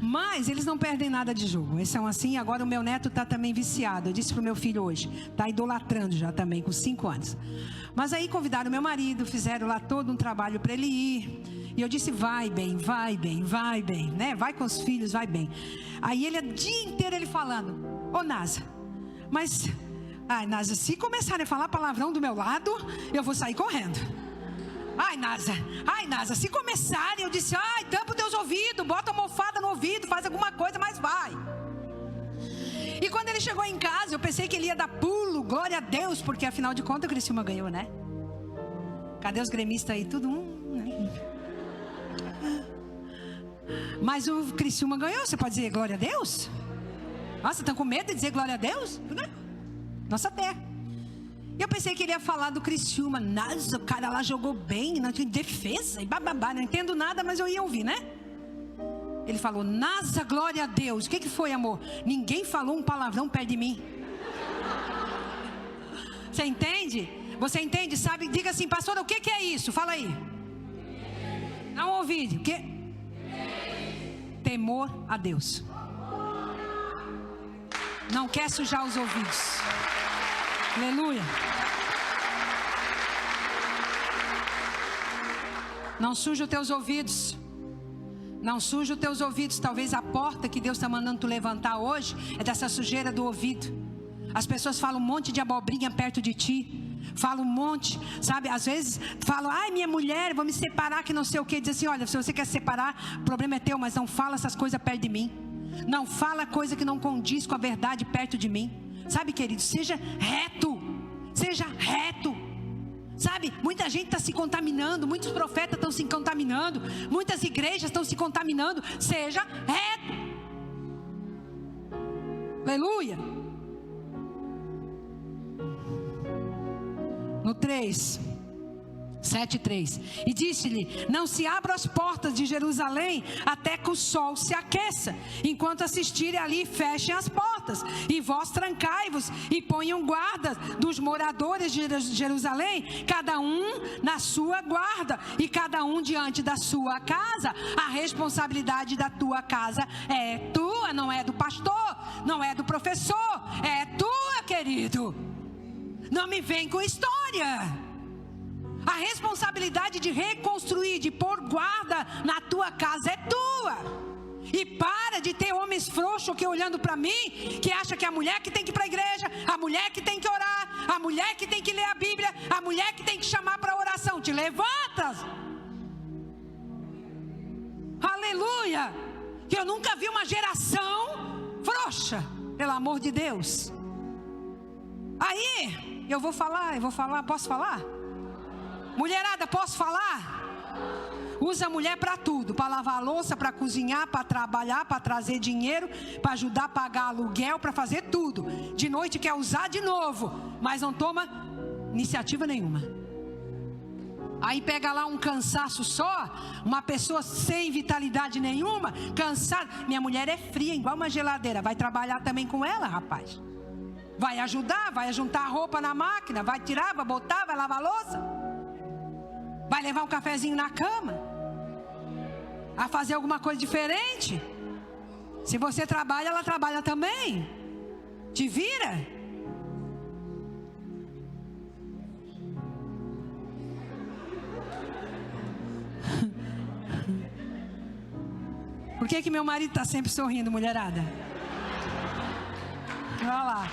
Mas eles não perdem nada de jogo. Eles são assim. Agora o meu neto está também viciado. Eu disse para o meu filho hoje, está idolatrando já também, com 5 anos. Mas aí convidaram meu marido, fizeram lá todo um trabalho para ele ir. E eu disse: vai bem, vai bem, vai bem, né? Vai com os filhos, vai bem. Aí ele, o dia inteiro ele falando: ô Nasa, mas... ai, Nasa, se começarem a falar palavrão do meu lado, eu vou sair correndo. Ai, Nasa, se começarem, eu disse: ai, tampa os teus ouvidos, bota a almofada no ouvido, faz alguma coisa, mas vai. E quando ele chegou em casa, eu pensei que ele ia dar pulo, glória a Deus, porque afinal de contas o Criciúma ganhou, né? Cadê os gremistas aí? Tudo né? Mas o Criciúma ganhou, você pode dizer glória a Deus? Nossa, estão com medo de dizer glória a Deus? Nossa terra. Eu pensei que ele ia falar do Criciúma. Nossa, o cara lá jogou bem, não tinha defesa e bababá. Não entendo nada, mas eu ia ouvir, né? Ele falou, Nasa, glória a Deus. O que foi, amor? Ninguém falou um palavrão perto de mim. Você entende? Você entende? Sabe? Diga assim, pastora, o que é isso? Fala aí. Não ouvi. O quê? Temor a Deus. Não quer sujar os ouvidos. Aleluia. Não suja os teus ouvidos. Não suja os teus ouvidos. Talvez a porta que Deus está mandando tu levantar hoje é dessa sujeira do ouvido. As pessoas falam um monte de abobrinha perto de ti. Falam um monte, sabe? Às vezes falam, ai minha mulher, vou me separar que não sei o que. Diz assim, olha, se você quer separar, o problema é teu, mas não fala essas coisas perto de mim. Não fala coisa que não condiz com a verdade perto de mim. Sabe, querido, seja reto. Seja reto. Sabe, muita gente está se contaminando, muitos profetas estão se contaminando, muitas igrejas estão se contaminando. Seja reto. Aleluia. No 7:3. E disse-lhe, não se abram as portas de Jerusalém até que o sol se aqueça. Enquanto assistirem ali, fechem as portas. E vós trancai-vos e ponham guardas dos moradores de Jerusalém, cada um na sua guarda e cada um diante da sua casa. A responsabilidade da tua casa é tua, não é do pastor, não é do professor, é tua, querido. Não me vem com história. A responsabilidade de reconstruir, de pôr guarda na tua casa é tua. E para de ter homens frouxos aqui olhando para mim, que acha que é a mulher que tem que ir para a igreja, a mulher que tem que orar, a mulher que tem que ler a Bíblia, a mulher que tem que chamar para oração. Te levantas. Aleluia. Que eu nunca vi uma geração frouxa, pelo amor de Deus. Aí, eu vou falar, posso falar? Mulherada, posso falar? Usa a mulher para tudo, para lavar a louça, para cozinhar, para trabalhar, para trazer dinheiro, para ajudar a pagar aluguel, para fazer tudo. De noite quer usar de novo, mas não toma iniciativa nenhuma. Aí pega lá um cansaço só, uma pessoa sem vitalidade nenhuma, cansada. Minha mulher é fria, igual uma geladeira. Vai trabalhar também com ela, rapaz. Vai ajudar, vai juntar a roupa na máquina, vai tirar, vai botar, vai lavar a louça. Vai levar um cafezinho na cama. A fazer alguma coisa diferente. Se você trabalha, ela trabalha também. Te vira. Por que meu marido está sempre sorrindo, mulherada? Olha lá.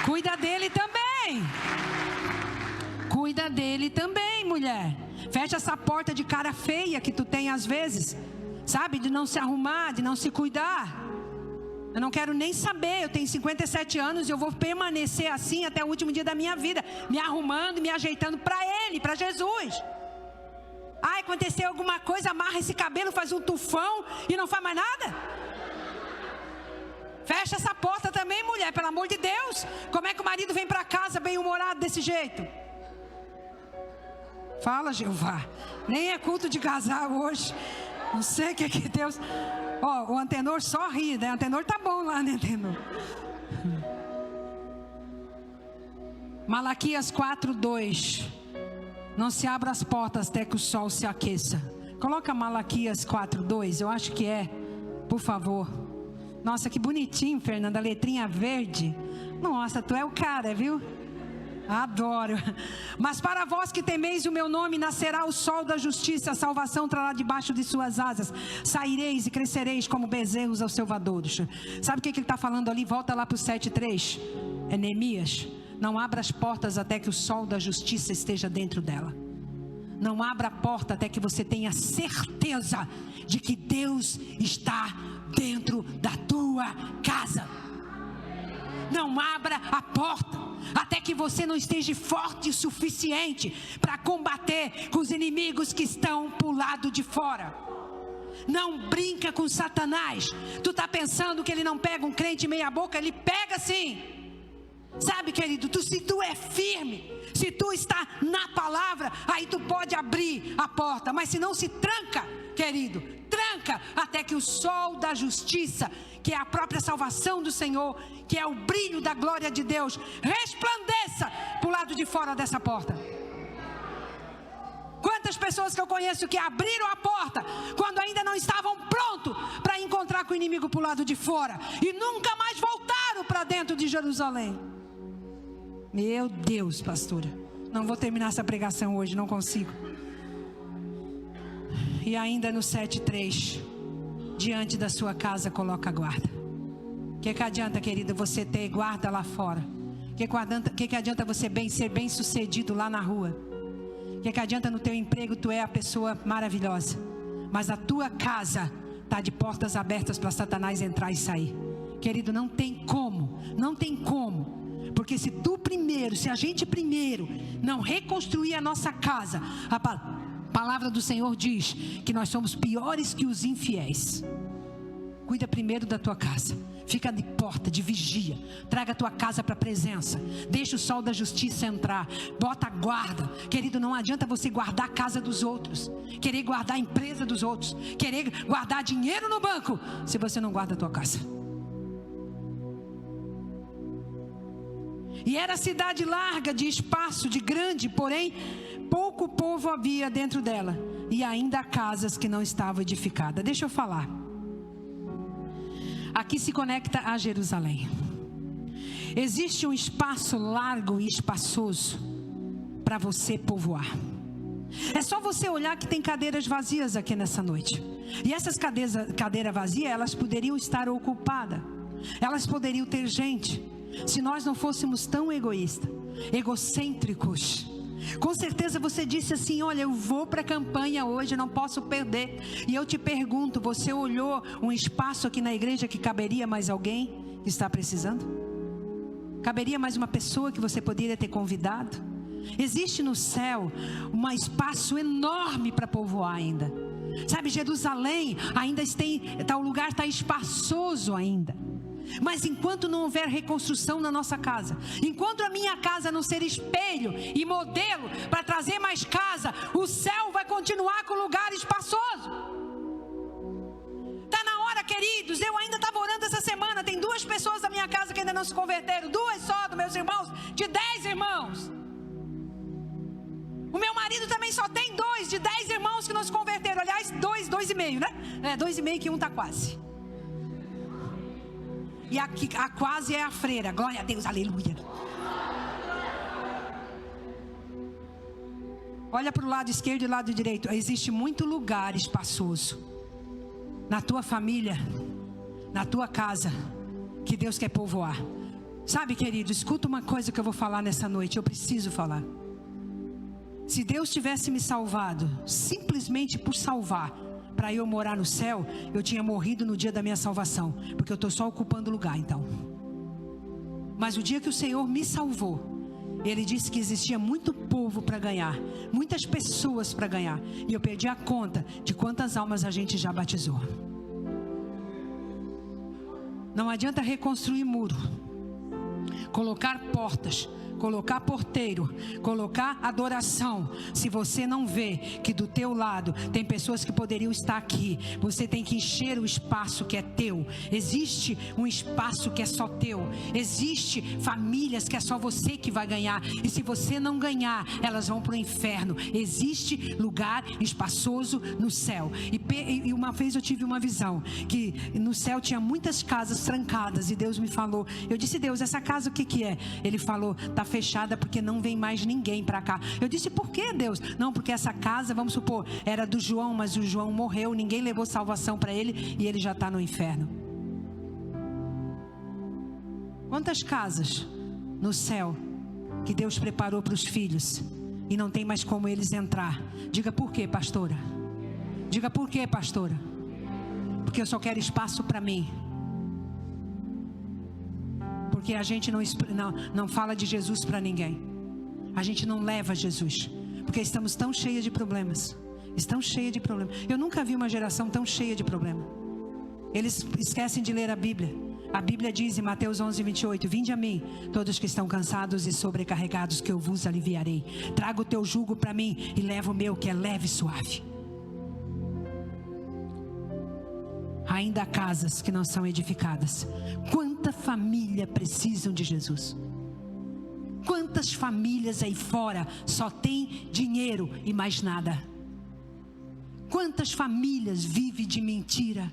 Cuida dele também. Cuida dele também, mulher. Fecha essa porta de cara feia que tu tem às vezes. Sabe? De não se arrumar, de não se cuidar. Eu não quero nem saber. Eu tenho 57 anos e eu vou permanecer assim até o último dia da minha vida. Me arrumando, me ajeitando para Ele, para Jesus. Ai, aconteceu alguma coisa, amarra esse cabelo, faz um tufão e não faz mais nada? Fecha essa porta também, mulher, pelo amor de Deus. Como é que o marido vem para casa bem-humorado desse jeito? Fala, Jeová. Nem é culto de casal hoje. Não sei o que Deus... Ó, o Antenor só ri, né? O Antenor tá bom lá, né, Antenor? Malaquias 4:2. Não se abra as portas até que o sol se aqueça. Coloca Malaquias 4:2, eu acho que é, por favor. Nossa, que bonitinho, Fernanda, a letrinha verde. Nossa, tu é o cara, viu? Adoro. Mas para vós que temeis o meu nome, nascerá o sol da justiça, a salvação trará debaixo de suas asas. Saireis e crescereis como bezerros aos selvadouros. Sabe o que ele está falando ali? Volta lá para o 7:3. É Neemias. Não abra as portas até que o sol da justiça esteja dentro dela. Não abra a porta até que você tenha certeza de que Deus está dentro da tua casa. Não abra a porta até que você não esteja forte o suficiente para combater com os inimigos que estão para o lado de fora. Não brinca com Satanás. Tu está pensando que ele não pega um crente meia boca? Ele pega sim. Sabe, querido, se tu é firme, se tu está na palavra, aí tu pode abrir a porta. Mas se não, se tranca, querido, tranca até que o sol da justiça, que é a própria salvação do Senhor, que é o brilho da glória de Deus, resplandeça para o lado de fora dessa porta. Quantas pessoas que eu conheço que abriram a porta quando ainda não estavam prontos para encontrar com o inimigo para o lado de fora e nunca mais voltaram para dentro de Jerusalém. Meu Deus, pastora, não vou terminar essa pregação hoje, não consigo. E ainda no 7:3, diante da sua casa coloca guarda. O que adianta, querida, você ter guarda lá fora? O que adianta você ser bem sucedido lá na rua? O que adianta no teu emprego, tu é a pessoa maravilhosa, mas a tua casa está de portas abertas para Satanás entrar e sair. Querido, não tem como, não tem como. Porque se a gente primeiro não reconstruir a nossa casa, a palavra do Senhor diz que nós somos piores que os infiéis. Cuida primeiro da tua casa. Fica de porta, de vigia. Traga a tua casa para a presença. Deixa o sol da justiça entrar. Bota guarda. Querido, não adianta você guardar a casa dos outros, querer guardar a empresa dos outros, querer guardar dinheiro no banco, se você não guarda a tua casa. E era cidade larga, de espaço, de grande, porém pouco povo havia dentro dela, e ainda há casas que não estavam edificadas. Deixa eu falar. Aqui se conecta a Jerusalém. Existe um espaço largo e espaçoso para você povoar. É só você olhar que tem cadeiras vazias aqui nessa noite. E essas cadeiras vazias, elas poderiam estar ocupadas. Elas poderiam ter gente. Se nós não fôssemos tão egoístas, egocêntricos. Com certeza você disse assim: olha, eu vou para a campanha hoje, não posso perder. E eu te pergunto, você olhou um espaço aqui na igreja que caberia mais alguém que está precisando? Caberia mais uma pessoa que você poderia ter convidado? Existe no céu um espaço enorme para povoar ainda. Sabe, Jerusalém ainda o lugar está espaçoso ainda. Mas enquanto não houver reconstrução na nossa casa, enquanto a minha casa não ser espelho e modelo para trazer mais casa, o céu vai continuar com lugar espaçoso. Está na hora, queridos. Eu ainda estava orando essa semana. Tem 2 pessoas da minha casa que ainda não se converteram. 2 só dos meus irmãos, de 10 irmãos. O meu marido também só tem 2 de 10 irmãos que não se converteram. Aliás, 2,5, né? 2,5 que um está quase. E a quase é a freira. Glória a Deus, aleluia. Olha para o lado esquerdo e lado direito. Existe muito lugar espaçoso na tua família, na tua casa, que Deus quer povoar. Sabe, querido, escuta uma coisa que eu vou falar nessa noite. Eu preciso falar. Se Deus tivesse me salvado simplesmente por salvar, para eu morar no céu, eu tinha morrido no dia da minha salvação, porque eu estou só ocupando lugar então. Mas o dia que o Senhor me salvou, Ele disse que existia muito povo para ganhar, muitas pessoas para ganhar, e eu perdi a conta de quantas almas a gente já batizou. Não adianta reconstruir muro, colocar portas, colocar porteiro, colocar adoração, se você não vê que do teu lado tem pessoas que poderiam estar aqui. Você tem que encher o espaço que é teu. Existe um espaço que é só teu. Existe famílias que é só você que vai ganhar, e se você não ganhar, elas vão para o inferno. Existe lugar espaçoso no céu. E uma vez eu tive uma visão que no céu tinha muitas casas trancadas, e Deus me falou. Eu disse: Deus, essa casa o que é? Ele falou: está fechada porque não vem mais ninguém para cá. Eu disse: por que, Deus? Não, porque essa casa, vamos supor, era do João, mas o João morreu, ninguém levou salvação para ele, e ele já está no inferno. Quantas casas no céu que Deus preparou para os filhos e não tem mais como eles entrar? Diga: por quê, pastora? Diga: por quê, pastora? Porque eu só quero espaço para mim. Porque a gente não fala de Jesus para ninguém. A gente não leva Jesus, porque estamos tão cheios de problemas estão cheias de problema. Eu nunca vi uma geração tão cheia de problema. Eles esquecem de ler a Bíblia. A Bíblia diz em Mateus 11:28: vinde a mim, todos que estão cansados e sobrecarregados, que eu vos aliviarei. Traga o teu jugo para mim e leva o meu, que é leve e suave. Ainda há casas que não são edificadas. Quanta família precisam de Jesus? Quantas famílias aí fora só tem dinheiro e mais nada? Quantas famílias vivem de mentira?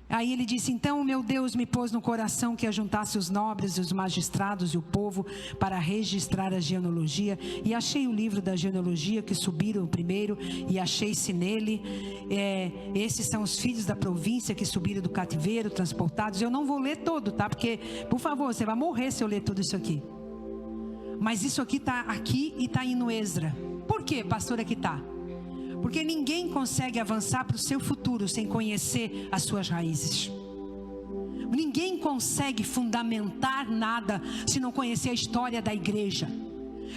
Aí ele disse: então o meu Deus me pôs no coração que ajuntasse os nobres, os magistrados e o povo para registrar a genealogia. E achei o livro da genealogia que subiram primeiro, e achei-se nele. Esses são os filhos da província que subiram do cativeiro, transportados. Eu não vou ler todo, tá? Porque, por favor, você vai morrer se eu ler tudo isso aqui. Mas isso aqui está aqui e está indo Esdra. Por quê, pastora, que está? Porque ninguém consegue avançar para o seu futuro sem conhecer as suas raízes. Ninguém consegue fundamentar nada se não conhecer a história da igreja.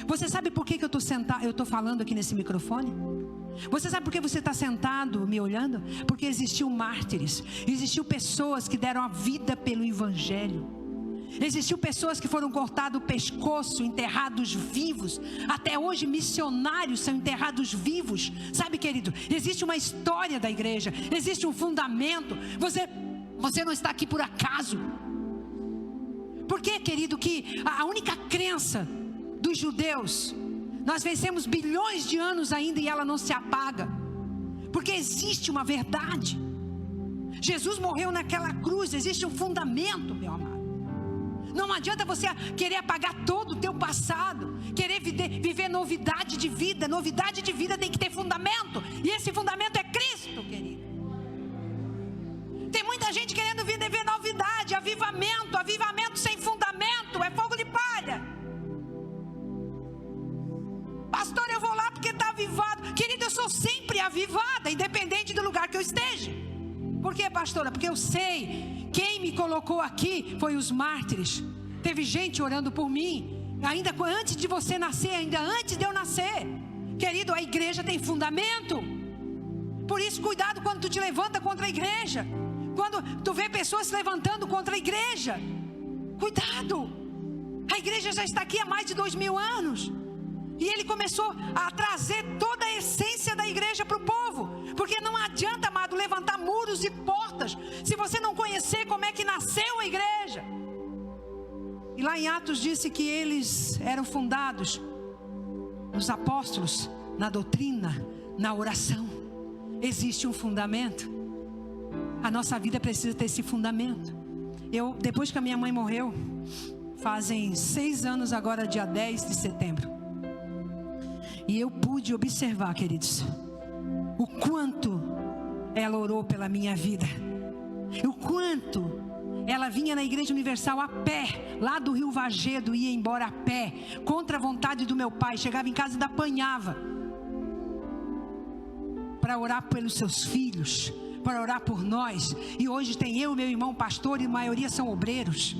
Você sabe por que eu estou falando aqui nesse microfone? Você sabe por que você está sentado me olhando? Porque existiu mártires, existiu pessoas que deram a vida pelo evangelho. Existiu pessoas que foram cortados o pescoço, enterrados vivos. Até hoje missionários são enterrados vivos. Sabe, querido, existe uma história da igreja, existe um fundamento. Você não está aqui por acaso. Por que, querido, que a única crença dos judeus, nós vencemos bilhões de anos ainda e ela não se apaga? Porque existe uma verdade. Jesus morreu naquela cruz, existe um fundamento, meu amado. Não adianta você querer apagar todo o teu passado, querer viver novidade de vida. Novidade de vida tem que ter fundamento, e esse fundamento é Cristo, querido. Tem muita gente querendo viver novidade, avivamento sem fundamento, é fogo de palha. Pastor, eu vou lá porque está avivado. Querido, eu sou sempre avivada, independente do lugar que eu esteja. Por quê, pastora? Porque eu sei, quem me colocou aqui foi os mártires. Teve gente orando por mim, ainda antes de você nascer, ainda antes de eu nascer. Querido, a igreja tem fundamento. Por isso, cuidado quando tu te levanta contra a igreja. Quando tu vê pessoas se levantando contra a igreja, cuidado. A igreja já está aqui há mais de 2000 anos. E ele começou a trazer toda a essência da igreja para o povo. Porque não adianta, amado, levantar muros e portas se você não conhecer como é que nasceu a igreja. E lá em Atos disse que eles eram fundados nos apóstolos, na doutrina, na oração. Existe um fundamento. A nossa vida precisa ter esse fundamento. Depois que a minha mãe morreu, fazem 6 anos agora, dia 10 de setembro. E eu pude observar, queridos, o quanto ela orou pela minha vida. O quanto ela vinha na Igreja Universal a pé, lá do Rio Vagedo, ia embora a pé, contra a vontade do meu pai. Chegava em casa e ainda apanhava, para orar pelos seus filhos, para orar por nós. E hoje tem eu e meu irmão pastor, e a maioria são obreiros.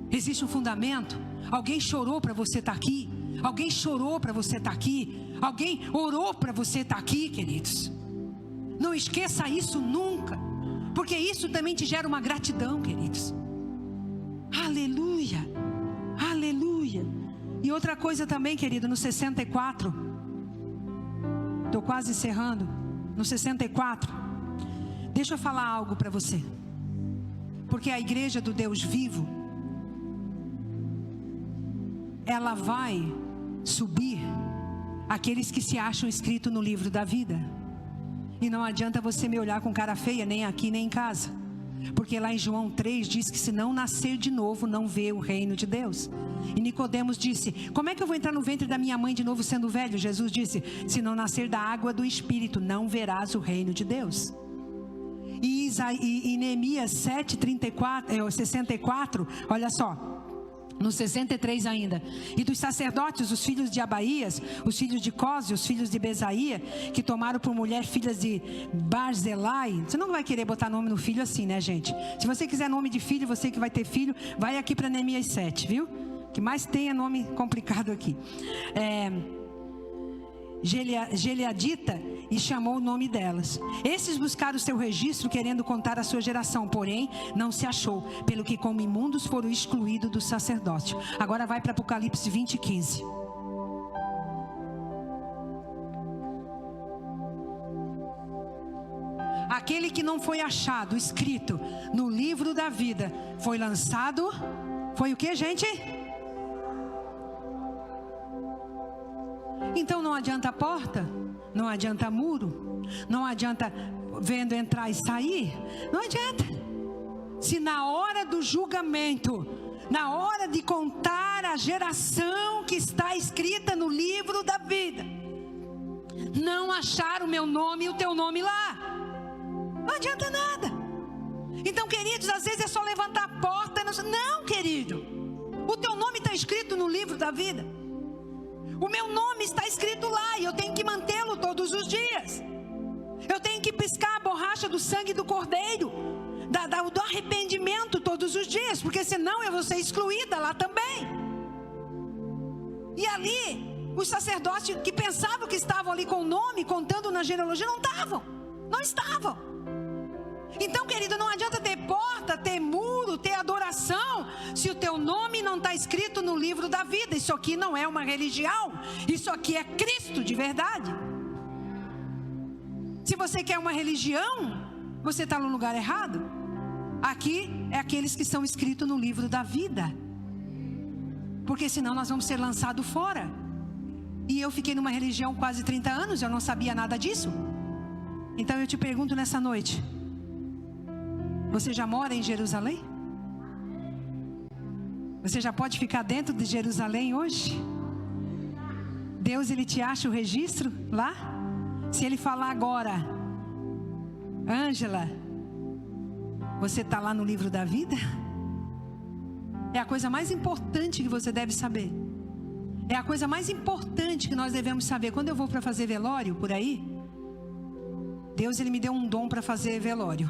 Existe um fundamento. Alguém chorou para você estar aqui. Alguém chorou para você estar aqui. Alguém orou para você estar aqui, queridos. Não esqueça isso nunca, porque isso também te gera uma gratidão, queridos. Aleluia, aleluia. E outra coisa também, querido, no 64, estou quase encerrando. No 64, deixa eu falar algo para você, porque a igreja do Deus vivo, ela vai subir aqueles que se acham escritos no livro da vida. E não adianta você me olhar com cara feia, nem aqui nem em casa, porque lá em João 3 diz que se não nascer de novo, não vê o reino de Deus. E Nicodemos disse: como é que eu vou entrar no ventre da minha mãe de novo sendo velho? Jesus disse: se não nascer da água do Espírito, não verás o reino de Deus. E Neemias 64, olha só, no 63 ainda: e dos sacerdotes, os filhos de Abaías, os filhos de Cose, os filhos de Besaía, que tomaram por mulher filhas de Barzilai. Você não vai querer botar nome no filho assim, né, gente? Se você quiser nome de filho, você que vai ter filho, vai aqui para Neemias 7, viu? Que mais tenha nome complicado aqui. Gileadita, e chamou o nome delas. Esses buscaram o seu registro, querendo contar a sua geração, porém não se achou, pelo que como imundos foram excluídos do sacerdócio. Agora vai para Apocalipse 20:15. Aquele que não foi achado, escrito no livro da vida, foi lançado. Foi o que, gente? Então não adianta porta, não adianta muro, não adianta vendo entrar e sair, não adianta. Se na hora do julgamento, na hora de contar a geração que está escrita no livro da vida, não achar o meu nome e o teu nome lá, não adianta nada. Então, queridos, às vezes é só levantar a porta. Não, querido, o teu nome está escrito no livro da vida. O meu nome está escrito lá e eu tenho que mantê-lo todos os dias. Eu tenho que piscar a borracha do sangue do Cordeiro, do arrependimento todos os dias, porque senão eu vou ser excluída lá também. E ali, os sacerdotes que pensavam que estavam ali com o nome, contando na genealogia, não estavam. Então, querido, não adianta ter porta, ter muro, ter adoração, se o teu nome não está escrito no livro da vida. Isso aqui não é uma religião, isso aqui é Cristo de verdade. Se você quer uma religião, você está no lugar errado. Aqui é aqueles que são escritos no livro da vida, porque senão nós vamos ser lançados fora. E eu fiquei numa religião quase 30 anos, eu não sabia nada disso. Então eu te pergunto nessa noite: você já mora em Jerusalém? Você já pode ficar dentro de Jerusalém hoje? Deus, Ele te acha o registro lá? Se Ele falar agora: Ângela, você está lá no livro da vida? É a coisa mais importante que você deve saber. É a coisa mais importante que nós devemos saber. Quando eu vou para fazer velório por aí, Deus, Ele me deu um dom para fazer velório.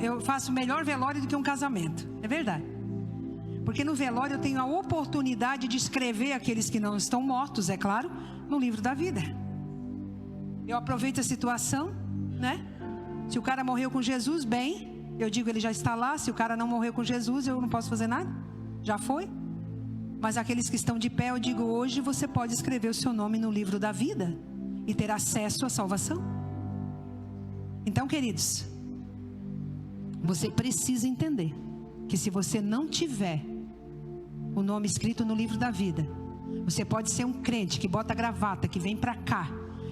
Eu faço melhor velório do que um casamento. É verdade. Porque no velório eu tenho a oportunidade de escrever aqueles que não estão mortos, é claro, no livro da vida. Eu aproveito a situação, né? Se o cara morreu com Jesus, bem, eu digo, ele já está lá. Se o cara não morreu com Jesus, eu não posso fazer nada. Já foi. Mas aqueles que estão de pé, eu digo, hoje você pode escrever o seu nome no livro da vida e ter acesso à salvação. Então, queridos, você precisa entender que se você não tiver o nome escrito no livro da vida, você pode ser um crente que bota gravata, que vem para cá,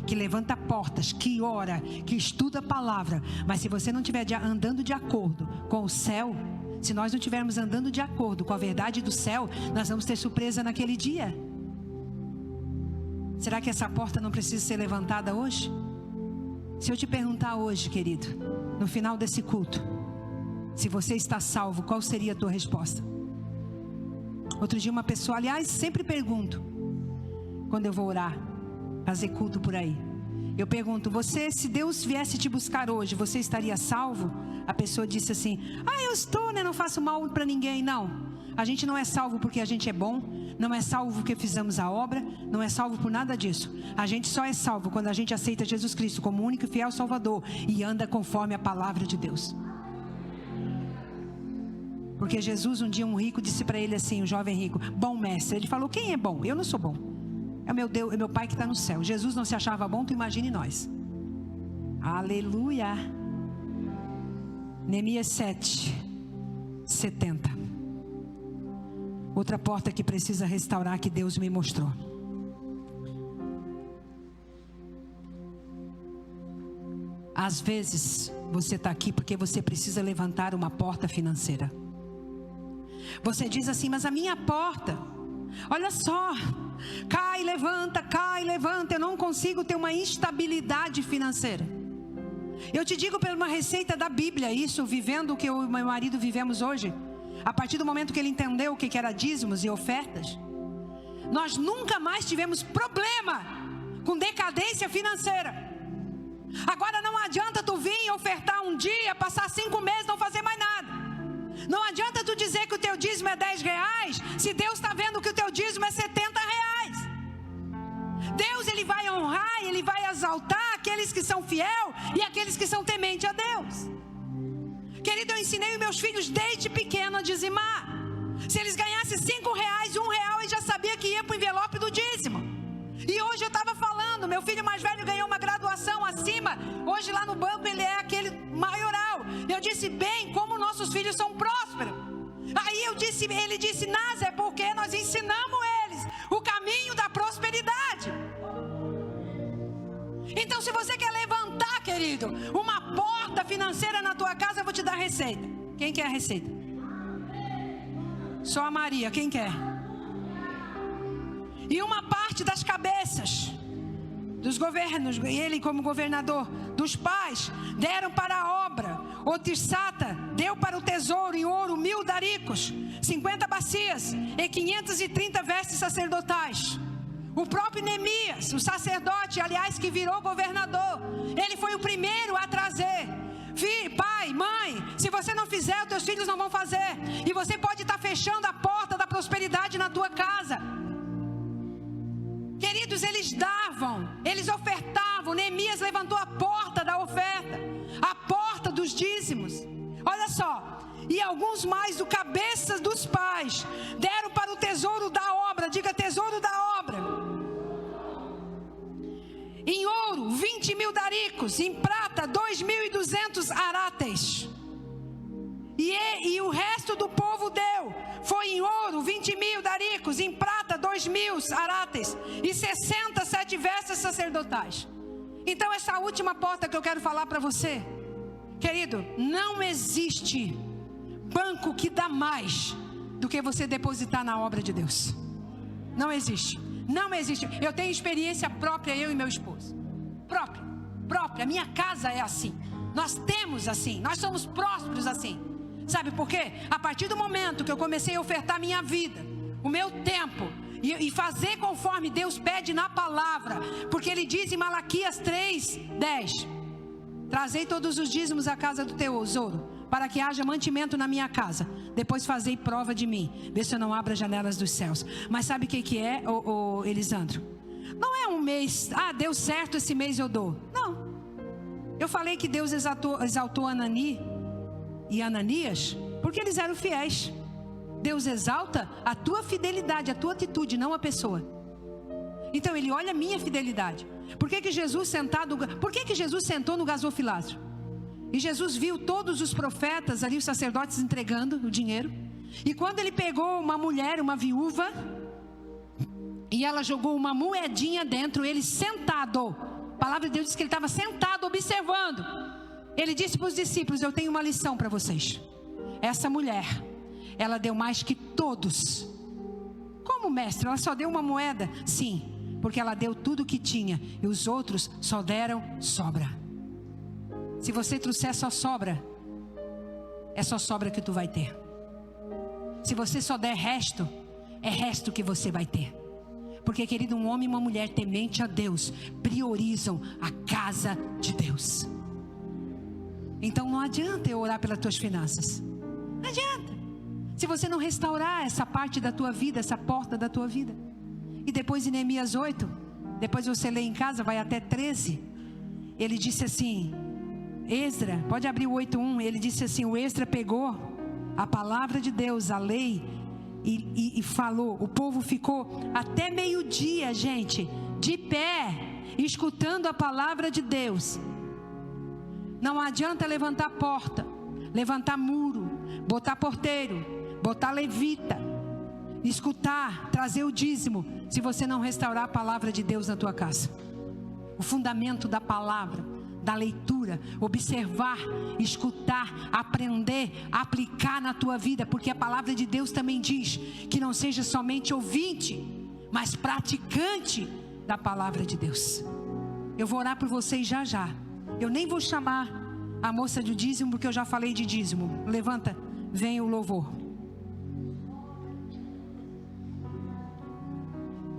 que levanta portas, que ora, que estuda a palavra, mas se você não estiver andando de acordo com o céu, se nós não estivermos andando de acordo com a verdade do céu, nós vamos ter surpresa naquele dia. Será que essa porta não precisa ser levantada hoje? Se eu te perguntar hoje, querido, no final desse culto, se você está salvo, qual seria a tua resposta? Outro dia uma pessoa, aliás, sempre pergunto, quando eu vou orar, fazer culto por aí, eu pergunto, você, se Deus viesse te buscar hoje, você estaria salvo? A pessoa disse assim, eu estou, né? Não faço mal para ninguém. Não, a gente não é salvo porque a gente é bom, não é salvo porque fizemos a obra, não é salvo por nada disso. A gente só é salvo quando a gente aceita Jesus Cristo como único e fiel Salvador e anda conforme a palavra de Deus. Porque Jesus, um dia um rico disse para ele assim, um jovem rico, bom mestre. Ele falou, quem é bom? Eu não sou bom. É o meu Deus, é meu Pai que está no céu. Jesus não se achava bom, tu imagine nós. Aleluia. Neemias 7:70. Outra porta que precisa restaurar, que Deus me mostrou. Às vezes você está aqui porque você precisa levantar uma porta financeira. Você diz assim, mas a minha porta, olha só, cai, levanta, eu não consigo ter uma estabilidade financeira. Eu te digo por uma receita da Bíblia, isso, vivendo o que eu e meu marido vivemos hoje. A partir do momento que ele entendeu o que era dízimos e ofertas, nós nunca mais tivemos problema com decadência financeira. Agora não adianta tu vir e ofertar um dia, passar 5 meses, não fazer mais nada. Não adianta tu dizer que o teu dízimo é 10 reais, se Deus está vendo que o teu dízimo é 70 reais. Deus, Ele vai honrar, Ele vai exaltar aqueles que são fiéis e aqueles que são tementes a Deus. Querido, eu ensinei os meus filhos desde pequeno a dizimar. Se eles ganhassem R$5, R$1, ele já sabia que ia para o envelope do dízimo. E hoje eu estava falando, meu filho mais velho ganhou uma graduação acima. Hoje lá no banco ele é aquele maioral. Eu disse, bem, como nossos filhos são prósperos. Aí ele disse, Nasa, é porque nós ensinamos eles o caminho da prosperidade. Então, se você quer levantar, querido, uma porta financeira na tua casa, eu vou te dar a receita. Quem quer a receita? Só a Maria, quem quer? E uma parte das cabeças dos governos, ele como governador, dos pais, deram para a obra. O Tirsata deu para o tesouro em ouro 1000 daricos, 50 bacias e 530 vestes sacerdotais. O próprio Neemias, o sacerdote, aliás, que virou governador, ele foi o primeiro a trazer. Filho, pai, mãe, se você não fizer, os teus filhos não vão fazer. E você pode estar fechando a porta da prosperidade na tua casa. Queridos, eles davam, eles ofertavam. Neemias levantou a porta da oferta, a porta dos dízimos. Olha só, e alguns mais do cabeças dos pais deram para o tesouro da obra. Diga, tesouro da obra. Em ouro 20.000 daricos, em prata 2.200 arates. E o resto do povo deu, foi em ouro 20.000 daricos, em prata 2.000 arates e 67 vestes sacerdotais. Então essa última porta que eu quero falar para você, querido, não existe banco que dá mais do que você depositar na obra de Deus. Não existe. Não existe. Eu tenho experiência própria, eu e meu esposo. Própria. Minha casa é assim. Nós temos assim. Nós somos prósperos assim. Sabe por quê? A partir do momento que eu comecei a ofertar minha vida, o meu tempo, e fazer conforme Deus pede na palavra, porque Ele diz em Malaquias 3:10: trazei todos os dízimos à casa do tesouro, para que haja mantimento na minha casa. Depois fazei prova de mim, vê se eu não abro as janelas dos céus. Mas sabe o que é, Elisandro? Não é um mês, deu certo esse mês eu dou. Não. Eu falei que Deus exaltou Anani e Ananias porque eles eram fiéis. Deus exalta a tua fidelidade, a tua atitude, não a pessoa. Então Ele olha a minha fidelidade. Por que Jesus sentou no gasofilácio? E Jesus viu todos os profetas ali, os sacerdotes entregando o dinheiro. E quando Ele pegou uma mulher, uma viúva, e ela jogou uma moedinha dentro, Ele sentado, a palavra de Deus diz que Ele estava sentado observando. Ele disse para os discípulos: eu tenho uma lição para vocês. Essa mulher, ela deu mais que todos. Como, mestre? Ela só deu uma moeda? Sim, porque ela deu tudo o que tinha, e os outros só deram sobra. Se você trouxer só sobra, é só sobra que tu vai ter. Se você só der resto, é resto que você vai ter. Porque, querido, um homem e uma mulher temente a Deus priorizam a casa de Deus. Então não adianta eu orar pelas tuas finanças. Não adianta. Se você não restaurar essa parte da tua vida, essa porta da tua vida. E depois em Neemias 8, depois você lê em casa, vai até 13. Ele disse assim, Esdra, pode abrir o 8:1. Ele disse assim, o Esdra pegou a palavra de Deus, a lei, e falou. O povo ficou até meio-dia, gente, de pé, escutando a palavra de Deus. Não adianta levantar porta, levantar muro, botar porteiro, botar levita, escutar, trazer o dízimo, se você não restaurar a palavra de Deus na tua casa. O fundamento da palavra, da leitura, observar, escutar, aprender, aplicar na tua vida, porque a palavra de Deus também diz que não seja somente ouvinte, mas praticante da palavra de Deus. Eu vou orar por vocês já já. Eu nem vou chamar a moça do dízimo, porque eu já falei de dízimo. Levanta, vem o louvor.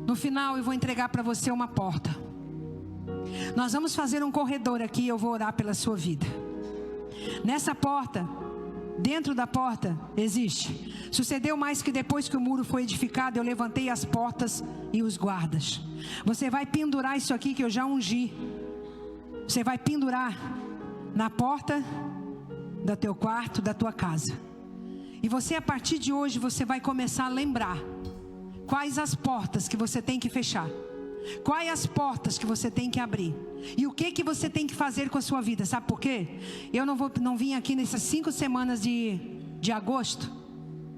No final eu vou entregar para você uma porta. Nós vamos fazer um corredor aqui, eu vou orar pela sua vida. Nessa porta, dentro da porta existe. Sucedeu mais que depois que o muro foi edificado, eu levantei as portas e os guardas. Você vai pendurar isso aqui que eu já ungi. Você vai pendurar na porta do teu quarto, da tua casa. E você, a partir de hoje, você vai começar a lembrar quais as portas que você tem que fechar, quais as portas que você tem que abrir, e o que você tem que fazer com a sua vida. Sabe por quê? Eu não vim aqui nessas 5 semanas de agosto,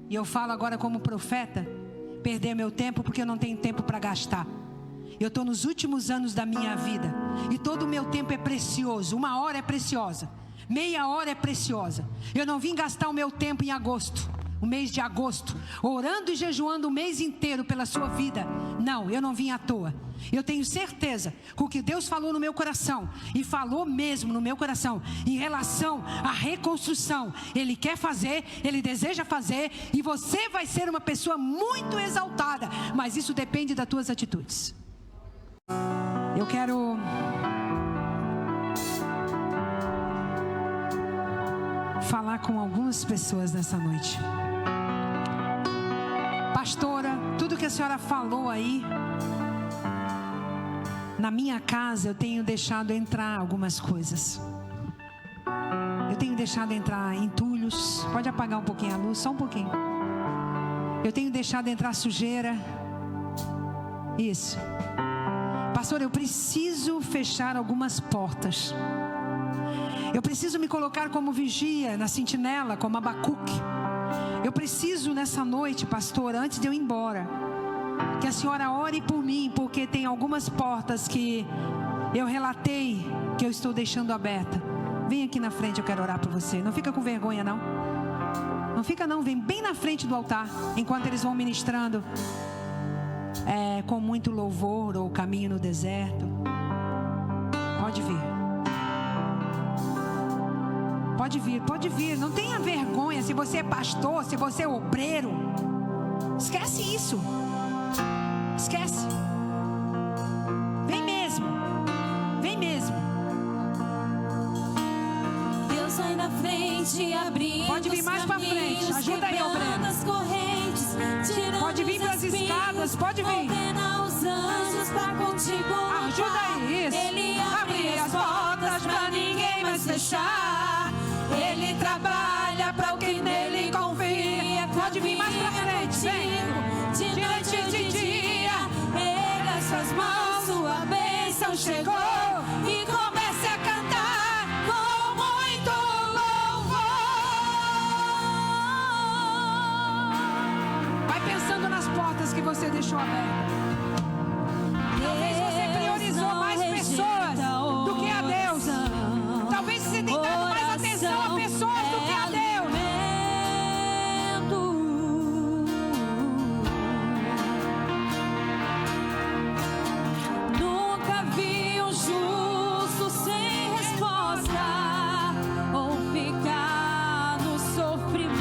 e eu falo agora como profeta, perder meu tempo, porque eu não tenho tempo para gastar. Eu estou nos últimos anos da minha vida, e todo o meu tempo é precioso. 1 hora é preciosa, meia hora é preciosa. Eu não vim gastar o meu tempo em agosto, o mês de agosto, orando e jejuando o mês inteiro pela sua vida. Não, eu não vim à toa. Eu tenho certeza que o que Deus falou no meu coração, e falou mesmo no meu coração, em relação à reconstrução, Ele quer fazer, Ele deseja fazer, e você vai ser uma pessoa muito exaltada, mas isso depende das tuas atitudes. Eu quero falar com algumas pessoas nessa noite. Pastora, tudo que a senhora falou aí, na minha casa eu tenho deixado entrar algumas coisas. Eu tenho deixado entrar entulhos. Pode apagar um pouquinho a luz, só um pouquinho. Eu tenho deixado entrar sujeira. Isso. Pastor, eu preciso fechar algumas portas. Eu preciso me colocar como vigia, na sentinela, como Abacuque. Eu preciso nessa noite, pastor, antes de eu ir embora, que a senhora ore por mim, porque tem algumas portas que eu relatei que eu estou deixando aberta. Vem aqui na frente, eu quero orar por você. Não fica com vergonha, não. Não fica não, vem bem na frente do altar, enquanto eles vão ministrando com muito louvor, ou caminho no deserto. Pode vir. Pode vir, não tenha vergonha. Se você é pastor, se você é obreiro, esquece isso. Esquece. Vem mesmo. Deus vai na frente, abrindo. Pode vir mais pra frente. Ajuda aí, obreiro. Pode vir para as escadas, pode vir. Ordena os anjos pra contigo. Ajuda aí, isso. Ele abre as portas pra ninguém mais fechar. Ele trabalha para o que nele confia. Pode vir mais pra frente, vem. De noite e de dia, erga suas mãos, sua bênção chegou. E comece a cantar com muito louvor. Vai pensando nas portas que você deixou abertas. Talvez você priorizou mais pessoas do que a Deus. Talvez você tenha dado mais atenção a pessoas do que a Deus. Nunca vi um justo sem resposta ou ficar no sofrimento.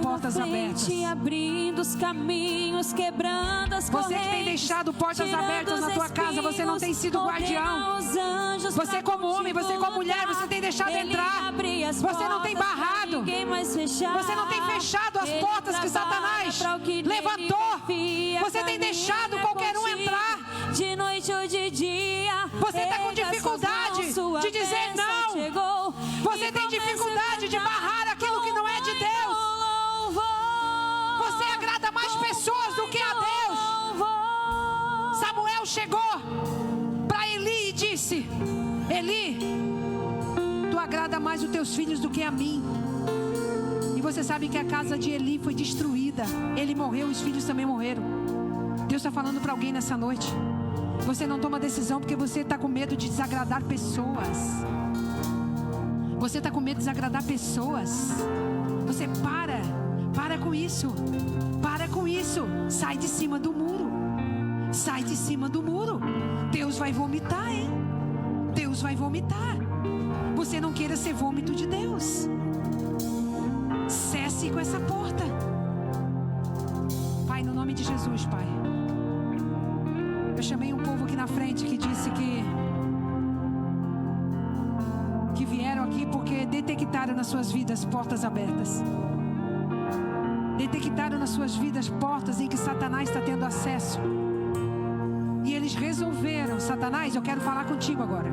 portas abertas. Abrindo os caminhos, quebrando as correntes. Você que tem deixado portas abertas na tua casa, você não tem sido guardião. Você como homem, você como mulher, você tem deixado entrar. Você não tem barrado. Você não tem fechado as portas que Satanás levantou. Você tem deixado qualquer um entrar. De noite ou de dia. Você está com dificuldade de dizer não. Você tem dificuldade de barrar aquilo que não é de Deus. Você agrada mais pessoas do que a Deus. Samuel chegou para Eli e disse: Eli, tu agrada mais os teus filhos do que a mim. E você sabe que a casa de Eli foi destruída. Ele morreu, os filhos também morreram. Deus está falando para alguém nessa noite. Você não toma decisão porque você está com medo de desagradar pessoas. Você está com medo de desagradar pessoas. Você para com isso. Para com isso. Sai de cima do muro. Sai de cima do muro. Deus vai vomitar, hein? Deus vai vomitar. Você não queira ser vômito de Deus. Cesse com essa porta. Pai, no nome de Jesus, Pai. Eu chamei um povo aqui na frente que disse que vieram aqui porque detectaram nas suas vidas portas abertas. Detectaram nas suas vidas portas em que Satanás está tendo acesso. E eles resolveram: Satanás, eu quero falar contigo agora.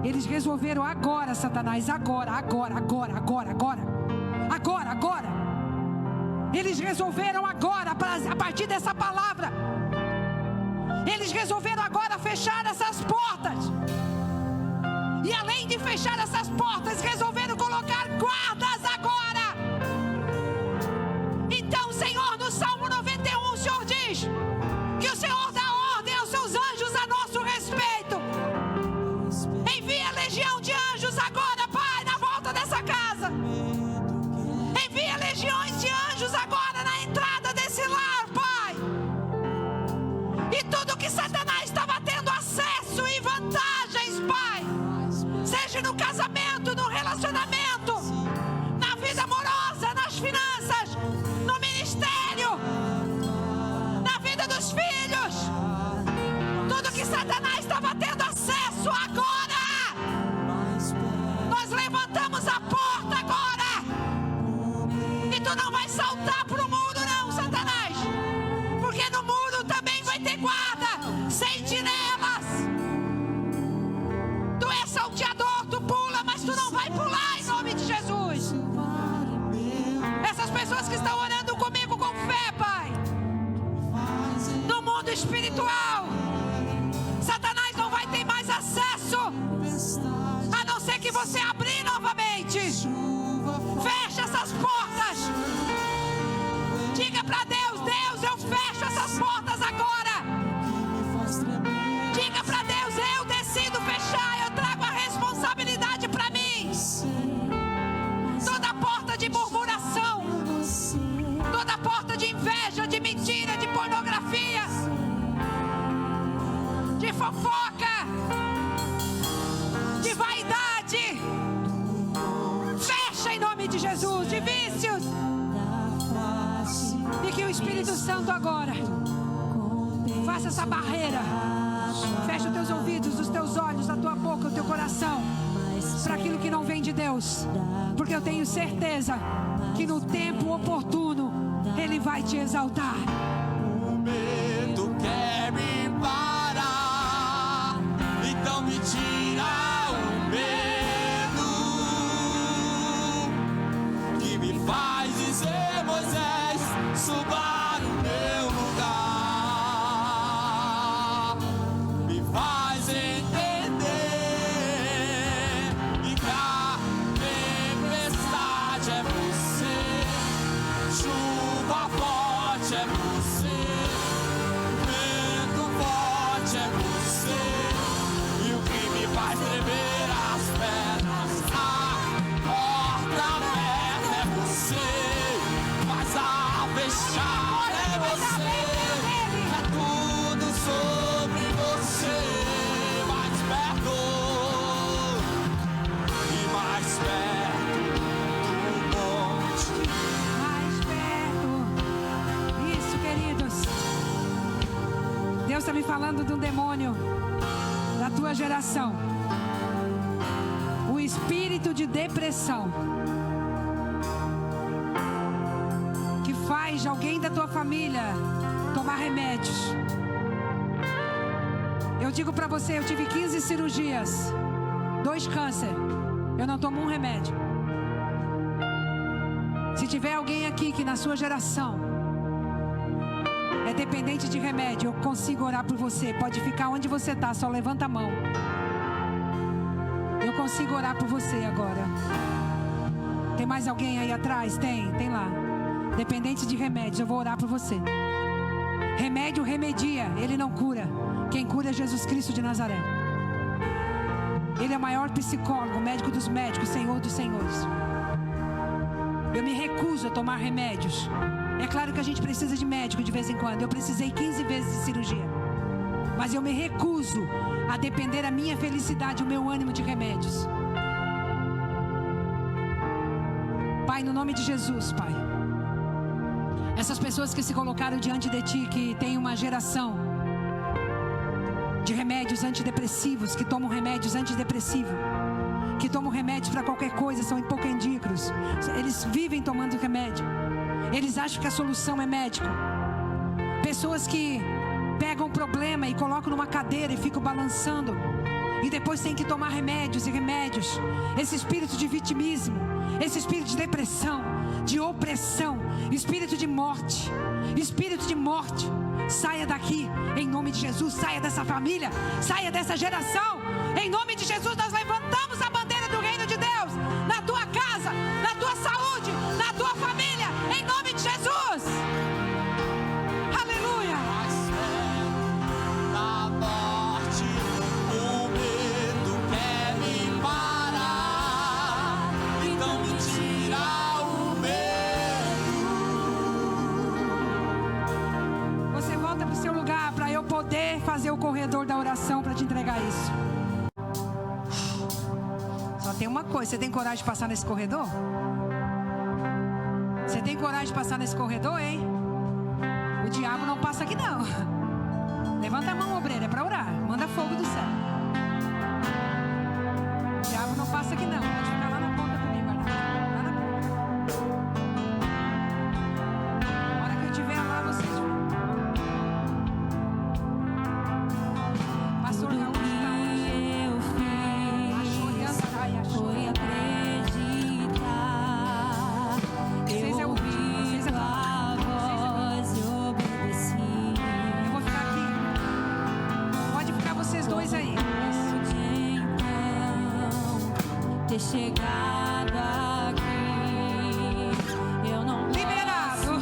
Eles resolveram agora, Satanás, agora. Eles resolveram agora, a partir dessa palavra. Eles resolveram agora fechar essas portas. E além de fechar essas portas, resolveram colocar guardas agora. Então, Senhor, no Salmo 91, o Senhor diz que o Senhor dá ordem aos seus anjos a nosso respeito. Envia legião de anjos agora, Pai, na volta dessa casa. Envia legiões de anjos agora na entrada desse lar, Pai. E tudo que Satanás estava tendo acesso e vantagens, Pai, seja no casamento, no relacionamento, na vida amorosa, nas finanças, no ministério, na vida dos filhos, tudo que Satanás estava tendo acesso agora, nós levantamos a porta agora. E tu não vai saltar pro muro não, Satanás, porque no muro também vai ter guarda, sentinelas. Tu é salteador, tu pula, mas tu não vai pular em nome de Jesus. Essas pessoas que estão orando comigo com fé, Pai, no mundo espiritual, Satanás não vai ter mais acesso, a não ser que você abrir novamente. Fecha essas portas. Diga para Deus: Deus, eu fecho essas portas agora. Diga para Deus: eu decido fechar, eu trago a responsabilidade para mim. Toda porta de murmuração, toda porta de inveja, de mentira, de pornografia, de fofoca, de vaidade, fecha em nome de Jesus. De vícios. E que o Espírito Santo agora faça essa barreira. Fecha os teus ouvidos, os teus olhos, a tua boca, o teu coração para aquilo que não vem de Deus. Porque eu tenho certeza que no tempo oportuno Ele vai te exaltar. O medo quer me parar, então me tira o medo que me faz dizer: Moisés, suba no meu lugar. Me faz entender que a tempestade é você, chuva forte é você. está me falando de um demônio da tua geração. O espírito de depressão que faz alguém da tua família tomar remédios. Eu digo para você, eu tive 15 cirurgias, 2 câncer. Eu não tomo um remédio. Se tiver alguém aqui que na sua geração é dependente de remédio, eu consigo orar por você. Pode ficar onde você está, só levanta a mão. Eu consigo orar por você agora. Tem mais alguém aí atrás? Tem lá. Dependente de remédios, eu vou orar por você. Remédio remedia, ele não cura. Quem cura é Jesus Cristo de Nazaré. Ele é o maior psicólogo, médico dos médicos, Senhor dos senhores. Eu me recuso a tomar remédios. É claro que a gente precisa de médico de vez em quando. Eu precisei 15 vezes de cirurgia. Mas eu me recuso a depender a minha felicidade, o meu ânimo de remédios. Pai, no nome de Jesus, Pai. Essas pessoas que se colocaram diante de Ti, que tem uma geração de remédios antidepressivos, que tomam remédios antidepressivos, que tomam remédios para qualquer coisa, são hipocondríacos. Eles vivem tomando remédio. Eles acham que a solução é médico. Pessoas que pegam um problema e colocam numa cadeira e ficam balançando, e depois tem que tomar remédios e remédios. Esse espírito de vitimismo, esse espírito de depressão, de opressão, espírito de morte, saia daqui, em nome de Jesus. Saia dessa família, saia dessa geração. Em nome de Jesus nós levantamos a bandeira do reino de Deus na tua casa, na tua saúde, na tua família, em nome de Jesus. Aleluia. Na morte, o medo quer me parar, então me tira o medo. Você volta para o seu lugar para eu poder fazer o corredor da oração para te entregar isso. Só tem uma coisa, você tem coragem de passar nesse corredor? Você tem coragem de passar nesse corredor, hein? O diabo não passa aqui não. Levanta a mão, obreiro, é para orar. Manda fogo do céu. O diabo não passa aqui não. Pode ficar lá na ponta comigo, lá na ponta. Na hora que eu estiver lá, vocês vão. Pastor Raul está hoje. Eu fiz foi acreditar. Vocês é Eu ouvi vocês é tua voz e obedeci. Eu vou ficar aqui. Pode ficar vocês dois aí. Pude então ter chegado aqui. Eu não Liberado. posso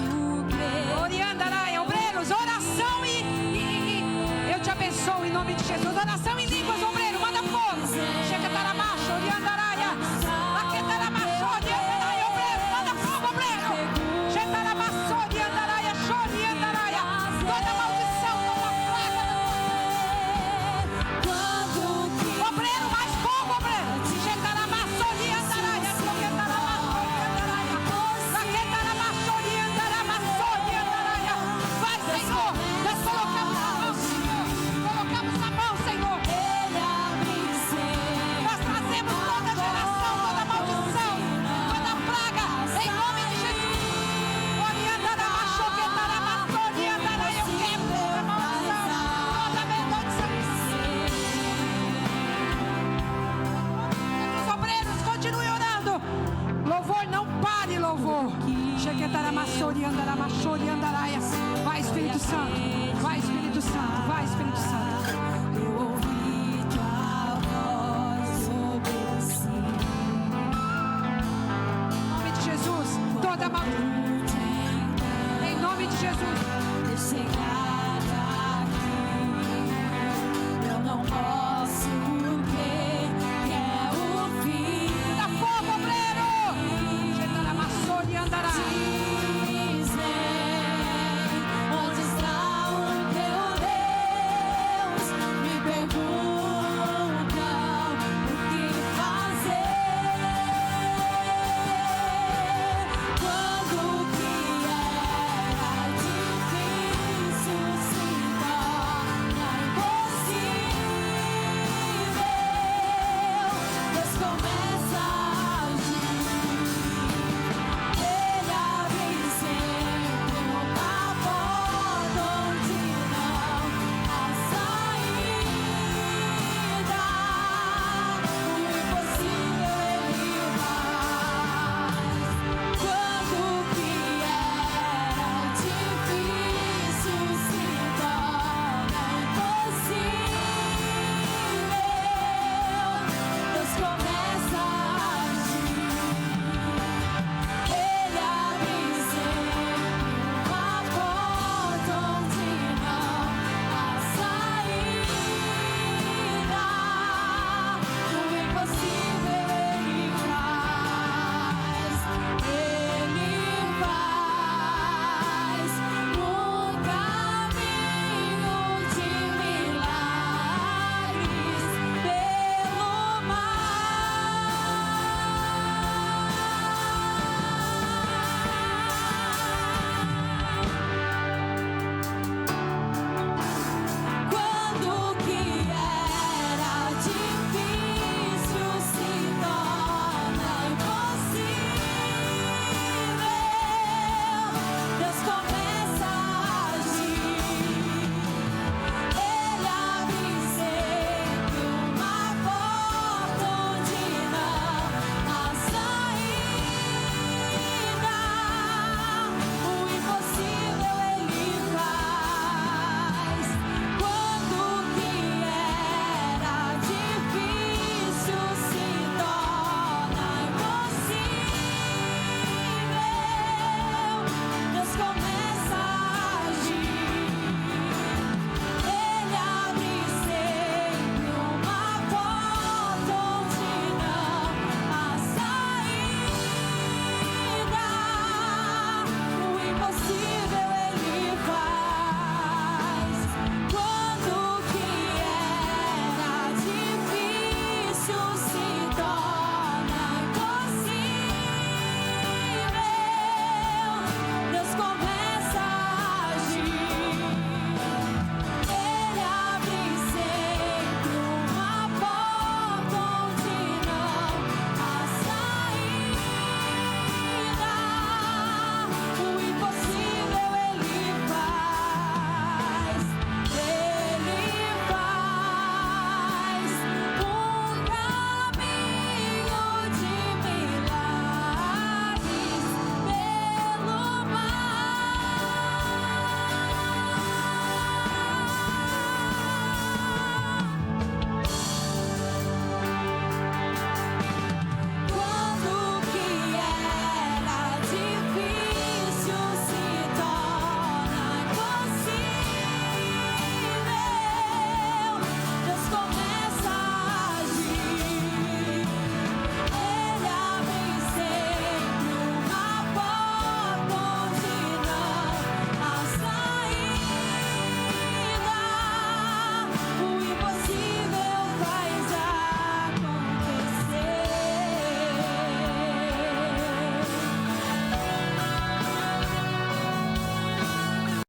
crer. Oriandarai, obreiros, oração e eu te abençoo em nome de Jesus. Oração